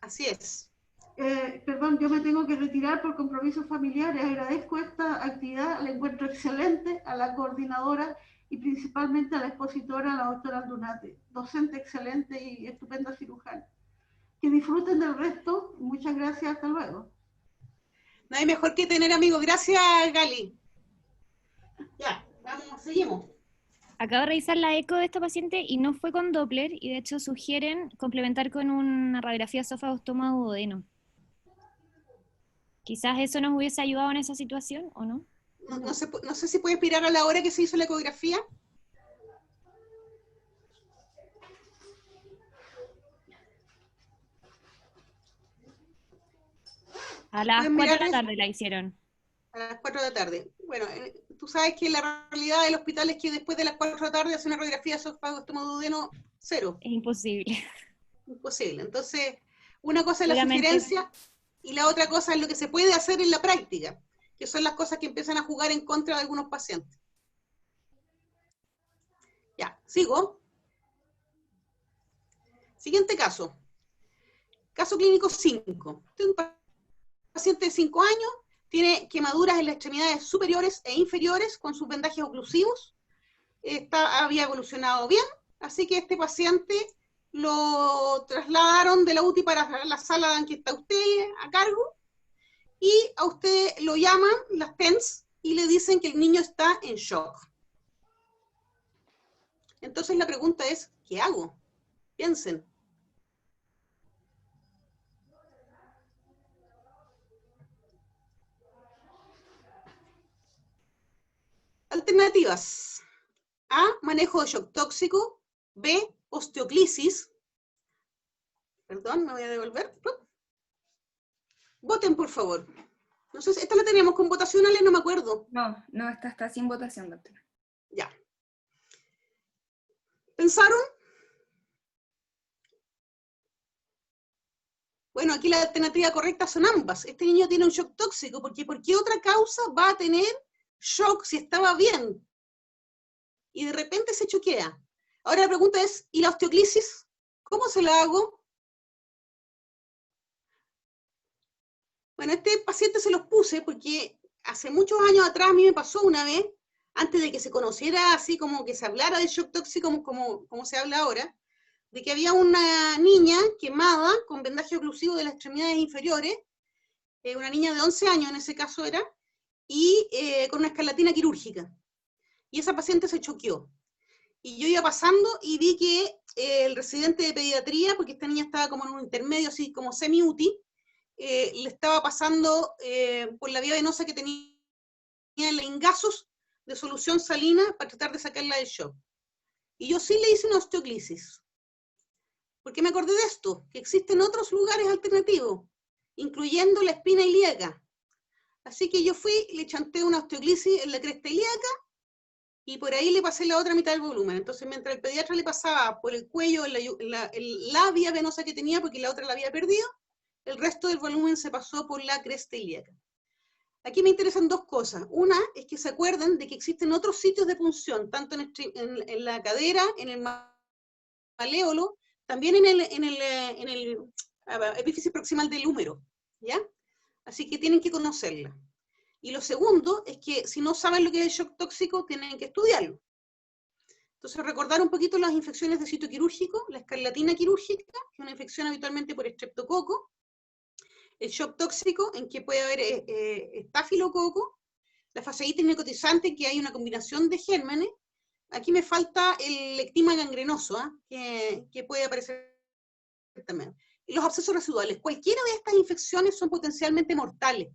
Así es. Perdón, yo me tengo que retirar por compromisos familiares. Agradezco esta actividad, la encuentro excelente, a la coordinadora y principalmente a la expositora, la doctora Aldunate, docente excelente y estupenda cirujana. Que disfruten del resto. Muchas gracias, hasta luego. No hay mejor que tener amigos. Gracias, Gali. Ya, vamos, seguimos. Acabo de revisar la eco de esta paciente y no fue con Doppler, y de hecho sugieren complementar con una radiografía esófago, estómago, duodeno. Quizás eso nos hubiese ayudado en esa situación, ¿o no? No sé si puede esperar a la hora que se hizo la ecografía. A las 4 de la tarde la hicieron. A las 4 de la tarde. Bueno, tú sabes que la realidad del hospital es que después de las 4 de la tarde hacer una radiografía de esófago, estómago, duodeno, cero. Es imposible. Imposible. Entonces, una cosa es la sugerencia y la otra cosa es lo que se puede hacer en la práctica, que son las cosas que empiezan a jugar en contra de algunos pacientes. Ya, sigo. Siguiente caso. Caso clínico 5. Tengo un paciente de 5 años, tiene quemaduras en las extremidades superiores e inferiores con sus vendajes oclusivos. Había evolucionado bien, así que este paciente lo trasladaron de la UTI para la sala en que está usted a cargo, y a usted lo llaman las TENS y le dicen que el niño está en shock. Entonces la pregunta es, ¿qué hago? Piensen. Alternativas. A, manejo de shock tóxico. B, osteoclisis. Perdón, me voy a devolver. Voten, por favor. No sé, esta la teníamos con votación, Ale, no me acuerdo. No, esta está sin votación, doctora. Ya. ¿Pensaron? Bueno, aquí la alternativa correcta son ambas. Este niño tiene un shock tóxico, porque ¿por qué otra causa va a tener shock si estaba bien? Y de repente se choquea. Ahora la pregunta es, ¿y la osteoclisis? ¿Cómo se la hago? Bueno, este paciente se los puse porque hace muchos años atrás a mí me pasó una vez, antes de que se conociera así como que se hablara del shock tóxico como se habla ahora, de que había una niña quemada con vendaje oclusivo de las extremidades inferiores, una niña de 11 años en ese caso era, y con una escarlatina quirúrgica. Y esa paciente se choqueó. Y yo iba pasando y vi que el residente de pediatría, porque esta niña estaba como en un intermedio, así como semi-UTI, le estaba pasando por la vía venosa que tenía engazos de solución salina para tratar de sacarla del shock. Y yo sí le hice una osteoclisis. Porque me acordé de esto, que existen otros lugares alternativos, incluyendo la espina ilíaca. Así que yo fui, le chanté una osteoclisis en la cresta ilíaca, y por ahí le pasé la otra mitad del volumen. Entonces, mientras el pediatra le pasaba por el cuello, la vía venosa que tenía, porque la otra la había perdido, el resto del volumen se pasó por la cresta ilíaca. Aquí me interesan dos cosas. Una es que se acuerden de que existen otros sitios de punción, tanto en la cadera, en el maléolo, también en el epífisis proximal del húmero, ¿ya? Así que tienen que conocerla. Y lo segundo es que si no saben lo que es el shock tóxico, tienen que estudiarlo. Entonces, recordar un poquito las infecciones de sitio quirúrgico, la escarlatina quirúrgica, que es una infección habitualmente por estreptococo, el shock tóxico, en que puede haber estafilococo, la fasciitis necrotizante, que hay una combinación de gérmenes. Aquí me falta el ectima gangrenoso, que puede aparecer también. Y los abscesos residuales. Cualquiera de estas infecciones son potencialmente mortales.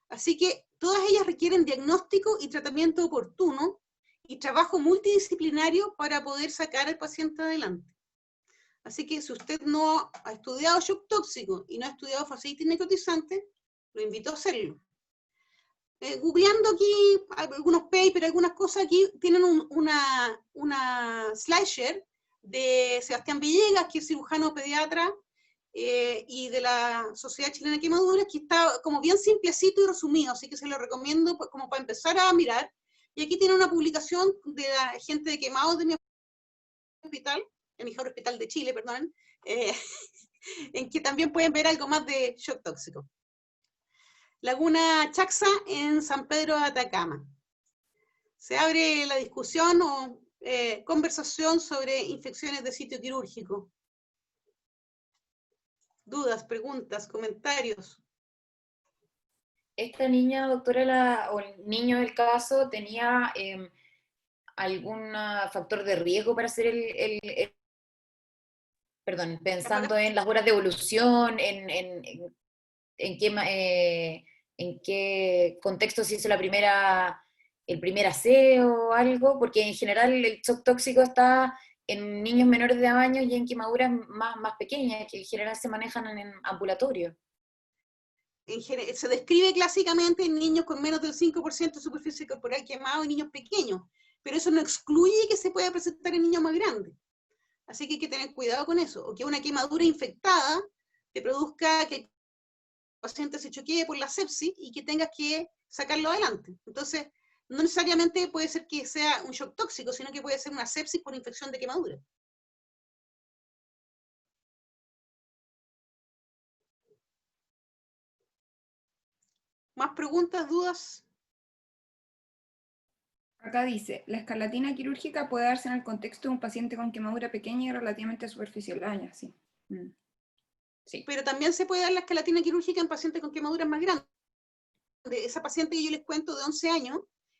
Así que todas ellas requieren diagnóstico y tratamiento oportuno y trabajo multidisciplinario para poder sacar al paciente adelante. Así que si usted no ha estudiado shock tóxico y no ha estudiado fasciitis necrotizante, lo invito a hacerlo. Googleando aquí algunos papers, algunas cosas, aquí tienen una slideshare de Sebastián Villegas, que es cirujano pediatra, y de la Sociedad Chilena de Quemaduras, que está como bien simplecito y resumido, así que se lo recomiendo como para empezar a mirar. Y aquí tiene una publicación de la gente de quemados de mi hospital, el mejor hospital de Chile, perdón, en que también pueden ver algo más de shock tóxico. Laguna Chaxa en San Pedro de Atacama. Se abre la discusión o conversación sobre infecciones de sitio quirúrgico. Dudas, preguntas, comentarios. ¿Esta niña, doctora, o el niño del caso, tenía algún factor de riesgo para hacer perdón, pensando en las horas de evolución, en qué contexto se hizo el primer aseo o algo? Porque en general el shock tóxico está en niños menores de años y en quemaduras más pequeñas, que en general se manejan en ambulatorio. Se describe clásicamente en niños con menos del 5% de superficie corporal quemado y niños pequeños, pero eso no excluye que se pueda presentar en niños más grandes. Así que hay que tener cuidado con eso, o que una quemadura infectada te produzca que el paciente se choquee por la sepsis y que tengas que sacarlo adelante. Entonces, no necesariamente puede ser que sea un shock tóxico, sino que puede ser una sepsis por infección de quemadura. ¿Más preguntas, dudas? Acá dice, la escarlatina quirúrgica puede darse en el contexto de un paciente con quemadura pequeña y relativamente superficial. Sí. Sí. Pero también se puede dar la escarlatina quirúrgica en pacientes con quemaduras más grandes. Esa paciente que yo les cuento de 11 años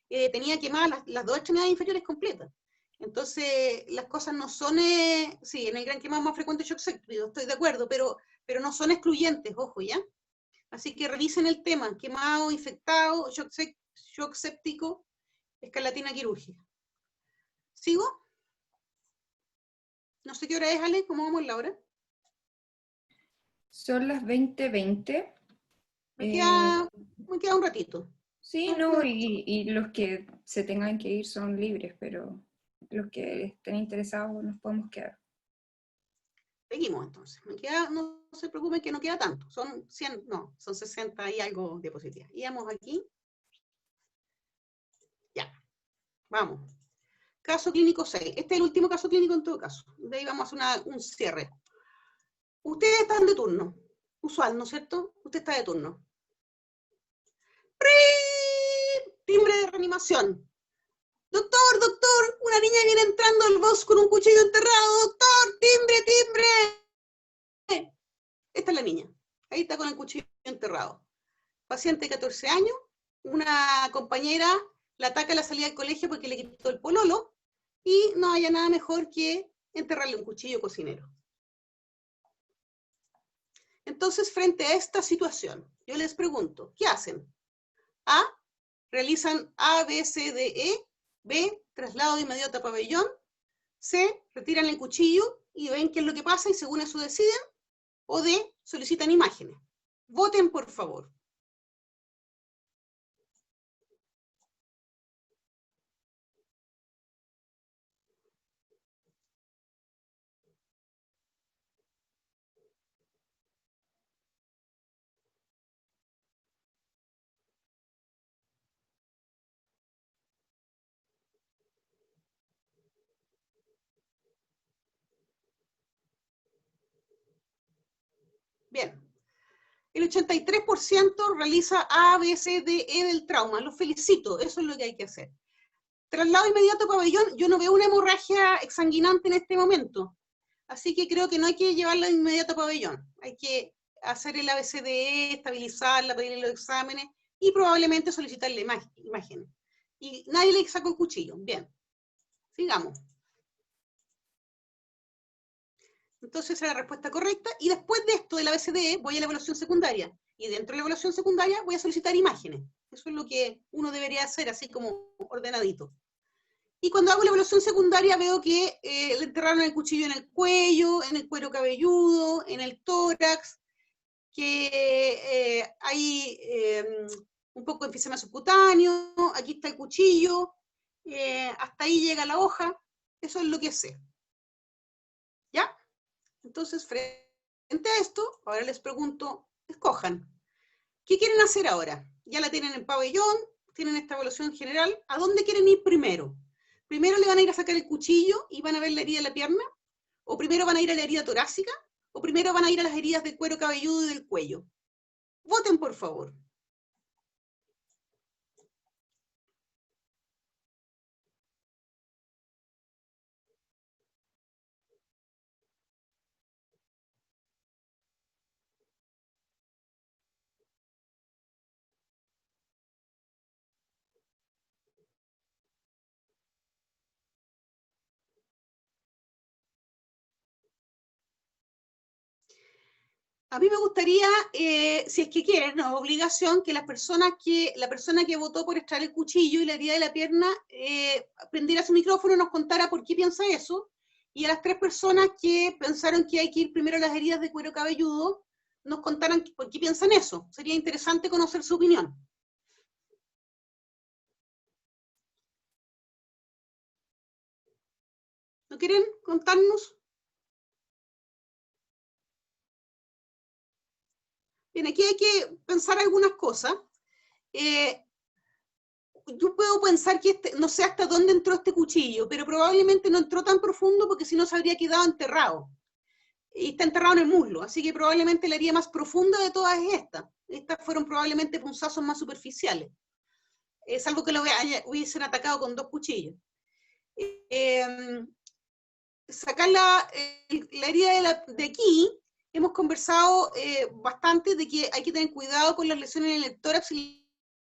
tenía quemadas las dos extremidades inferiores completas. Entonces, las cosas no son, sí, en el gran quemado más frecuente shock séptico, estoy de acuerdo, pero no son excluyentes, ojo, ¿ya? Así que revisen el tema, quemado, infectado, shock séptico, escarlatina quirúrgica. ¿Sigo? No sé qué hora es, Ale, ¿cómo vamos la hora? Son las 20:20. Me queda un ratito. Sí, no, y los que se tengan que ir son libres, pero los que estén interesados nos podemos quedar. Seguimos entonces. No se preocupen que no queda tanto. Son 100, no, son 60 y algo diapositivas. Íbamos aquí. Ya, vamos. Caso clínico 6. Este es el último caso clínico en todo caso. De ahí vamos a hacer un cierre. Ustedes están de turno. Usual, ¿no es cierto? Usted está de turno. Timbre de reanimación. Doctor, doctor, una niña viene entrando al bosque con un cuchillo enterrado. Doctor, timbre, timbre. Esta es la niña. Ahí está con el cuchillo enterrado. Paciente de 14 años. Una compañera la ataca a la salida del colegio porque le quitó el pololo y no haya nada mejor que enterrarle un cuchillo cocinero. Entonces, frente a esta situación, yo les pregunto, ¿qué hacen? A, realizan A, B, C, D, E. B, traslado de inmediato a pabellón. C, retiran el cuchillo y ven qué es lo que pasa y según eso deciden. O D, solicitan imágenes. Voten, por favor. Bien. El 83% realiza A, B, C, D, E del trauma. Los felicito, eso es lo que hay que hacer. Traslado inmediato a pabellón, yo no veo una hemorragia exsanguinante en este momento. Así que creo que no hay que llevarla de inmediato a pabellón. Hay que hacer el ABCDE, estabilizarla, pedirle los exámenes y probablemente solicitarle imágenes. Y nadie le sacó el cuchillo. Bien. Sigamos. Entonces esa es la respuesta correcta. Y después de esto, del ABCDE, voy a la evaluación secundaria. Y dentro de la evaluación secundaria voy a solicitar imágenes. Eso es lo que uno debería hacer, así como ordenadito. Y cuando hago la evaluación secundaria veo que le enterraron el cuchillo en el cuello, en el cuero cabelludo, en el tórax, que hay un poco de enfisema subcutáneo, aquí está el cuchillo, hasta ahí llega la hoja, eso es lo que sé. ¿Ya? Entonces, frente a esto, ahora les pregunto, escojan, ¿qué quieren hacer ahora? Ya la tienen en pabellón, tienen esta evaluación general, ¿a dónde quieren ir primero? ¿Primero le van a ir a sacar el cuchillo y van a ver la herida de la pierna? ¿O primero van a ir a la herida torácica? ¿O primero van a ir a las heridas del cuero cabelludo y del cuello? Voten, por favor. A mí me gustaría, si es que quieren, no obligación, que la persona que votó por extraer el cuchillo y la herida de la pierna prendiera su micrófono y nos contara por qué piensa eso, y a las 3 personas que pensaron que hay que ir primero a las heridas de cuero cabelludo, nos contaran por qué piensan eso. Sería interesante conocer su opinión. ¿No quieren contarnos? Bien, aquí hay que pensar algunas cosas. Yo puedo pensar que no sé hasta dónde entró este cuchillo, pero probablemente no entró tan profundo porque si no se habría quedado enterrado. Y está enterrado en el muslo, así que probablemente la herida más profunda de todas es esta. Estas fueron probablemente punzazos más superficiales. Salvo que lo hubiesen atacado con 2 cuchillos. Sacar la herida de aquí, hemos conversado bastante de que hay que tener cuidado con las lesiones en el tórax y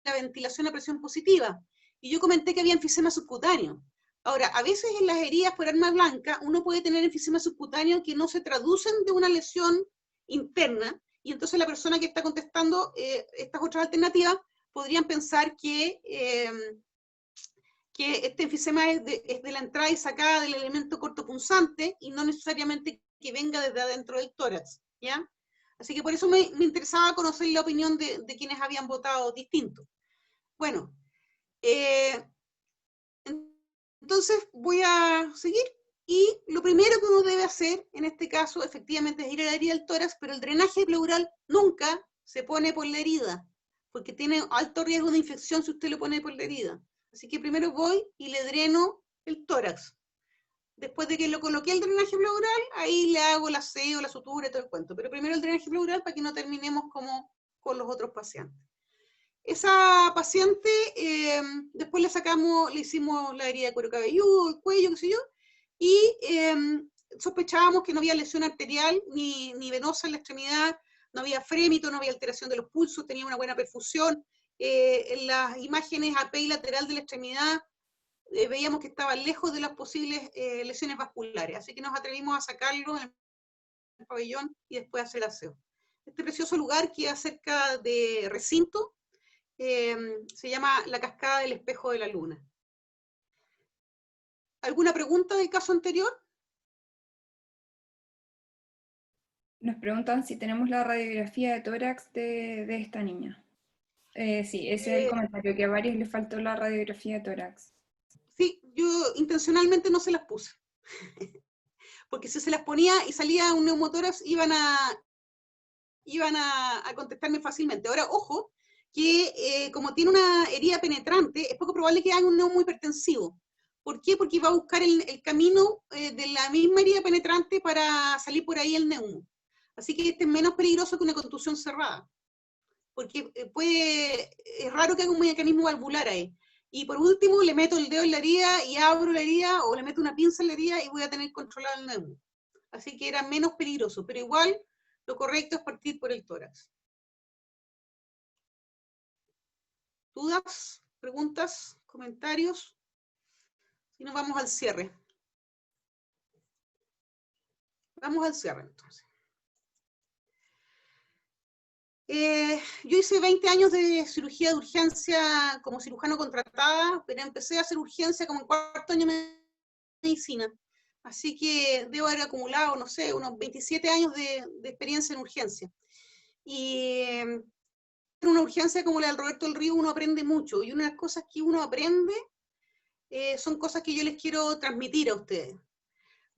la ventilación a presión positiva. Y yo comenté que había enfisema subcutáneo. Ahora, a veces en las heridas por arma blanca, uno puede tener enfisema subcutáneo que no se traducen de una lesión interna, y entonces la persona que está contestando estas otras alternativas podrían pensar que este enfisema es de la entrada y sacada del elemento cortopunzante y no necesariamente que venga desde adentro del tórax, ¿ya? Así que por eso me interesaba conocer la opinión de quienes habían votado distinto. Bueno, entonces voy a seguir, y lo primero que uno debe hacer, en este caso, efectivamente, es ir a la herida del tórax, pero el drenaje pleural nunca se pone por la herida, porque tiene alto riesgo de infección si usted lo pone por la herida. Así que primero voy y le dreno el tórax. Después de que lo coloqué el drenaje pleural, ahí le hago el aseo, la sutura y todo el cuento. Pero primero el drenaje pleural para que no terminemos como con los otros pacientes. Esa paciente, después le hicimos la herida de cuero cabelludo, el cuello, qué sé yo, y sospechábamos que no había lesión arterial ni venosa en la extremidad, no había frémito, no había alteración de los pulsos, tenía una buena perfusión. En las imágenes AP y lateral de la extremidad veíamos que estaba lejos de las posibles lesiones vasculares, así que nos atrevimos a sacarlo en el pabellón y después hacer el aseo. Este precioso lugar queda cerca de Recinto, se llama la Cascada del Espejo de la Luna. ¿Alguna pregunta del caso anterior? Nos preguntan si tenemos la radiografía de tórax de esta niña. Sí, ese es el comentario, que a varios les faltó la radiografía de tórax. Sí, yo intencionalmente no se las puse. Porque si se las ponía y salía un neumotórax, iban a contestarme fácilmente. Ahora, ojo, que como tiene una herida penetrante, es poco probable que haga un neumo hipertensivo. ¿Por qué? Porque va a buscar el camino de la misma herida penetrante para salir por ahí el neumo. Así que este es menos peligroso que una contusión cerrada, porque es raro que haga un mecanismo valvular ahí. Y por último, le meto el dedo en la herida y abro la herida, o le meto una pinza en la herida y voy a tener controlado el neumo. Así que era menos peligroso, pero igual lo correcto es partir por el tórax. ¿Dudas? ¿Preguntas? ¿Comentarios? Si no, vamos al cierre. Vamos al cierre, entonces. Yo hice 20 años de cirugía de urgencia como cirujano contratada, pero empecé a hacer urgencia como en 4º año de medicina. Así que debo haber acumulado, no sé, unos 27 años de experiencia en urgencia. Y en una urgencia como la del Roberto del Río uno aprende mucho, y una de las cosas que uno aprende son cosas que yo les quiero transmitir a ustedes.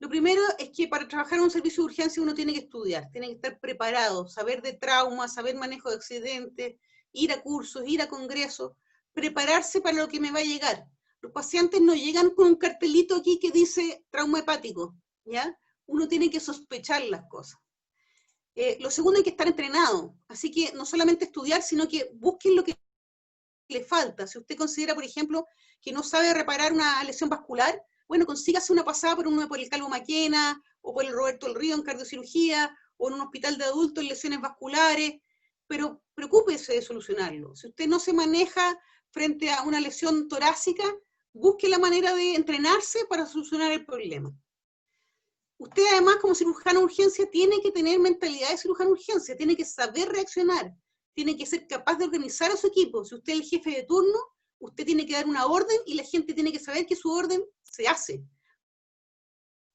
Lo primero es que para trabajar en un servicio de urgencia uno tiene que estudiar, tiene que estar preparado, saber de trauma, saber manejo de accidentes, ir a cursos, ir a congresos, prepararse para lo que me va a llegar. Los pacientes no llegan con un cartelito aquí que dice trauma hepático, ¿ya? Uno tiene que sospechar las cosas. Lo segundo, hay que estar entrenado, así que no solamente estudiar, sino que busquen lo que le falta. Si usted considera, por ejemplo, que no sabe reparar una lesión vascular, bueno, consígase una pasada por el Calvo Maquena, o por el Roberto del Río en cardiocirugía, o en un hospital de adultos en lesiones vasculares, pero preocúpese de solucionarlo. Si usted no se maneja frente a una lesión torácica, busque la manera de entrenarse para solucionar el problema. Usted además, como cirujano de urgencia, tiene que tener mentalidad de cirujano de urgencia, tiene que saber reaccionar, tiene que ser capaz de organizar a su equipo. Si usted es el jefe de turno, usted tiene que dar una orden y la gente tiene que saber que su orden se hace.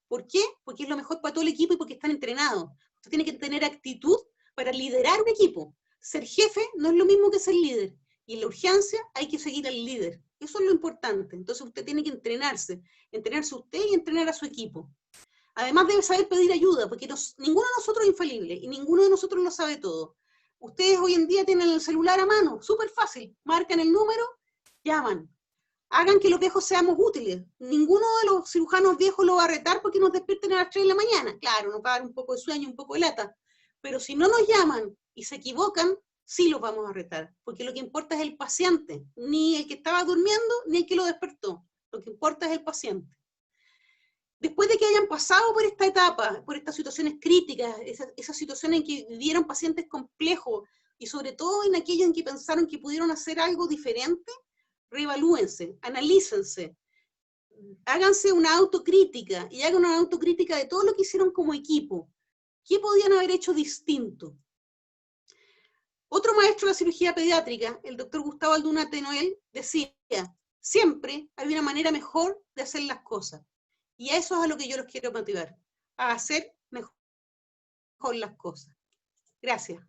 ¿Por qué? Porque es lo mejor para todo el equipo y porque están entrenados. Usted tiene que tener actitud para liderar un equipo. Ser jefe no es lo mismo que ser líder. Y en la urgencia hay que seguir al líder. Eso es lo importante. Entonces usted tiene que entrenarse usted y entrenar a su equipo. Además debe saber pedir ayuda, porque ninguno de nosotros es infalible y ninguno de nosotros lo sabe todo. Ustedes hoy en día tienen el celular a mano, súper fácil. Marcan el número, llaman. Hagan que los viejos seamos útiles. Ninguno de los cirujanos viejos lo va a retar porque nos despierten a las 3 de la mañana. Claro, nos va a dar un poco de sueño, un poco de lata. Pero si no nos llaman y se equivocan, sí los vamos a retar. Porque lo que importa es el paciente. Ni el que estaba durmiendo, ni el que lo despertó. Lo que importa es el paciente. Después de que hayan pasado por esta etapa, por estas situaciones críticas, esas situaciones en que vivieron pacientes complejos, y sobre todo en aquellos en que pensaron que pudieron hacer algo diferente, reevalúense, analícense, háganse una autocrítica, y hagan una autocrítica de todo lo que hicieron como equipo. ¿Qué podían haber hecho distinto? Otro maestro de la cirugía pediátrica, el doctor Gustavo Aldunate Noel, decía, siempre hay una manera mejor de hacer las cosas. Y a eso es a lo que yo los quiero motivar, a hacer mejor las cosas. Gracias.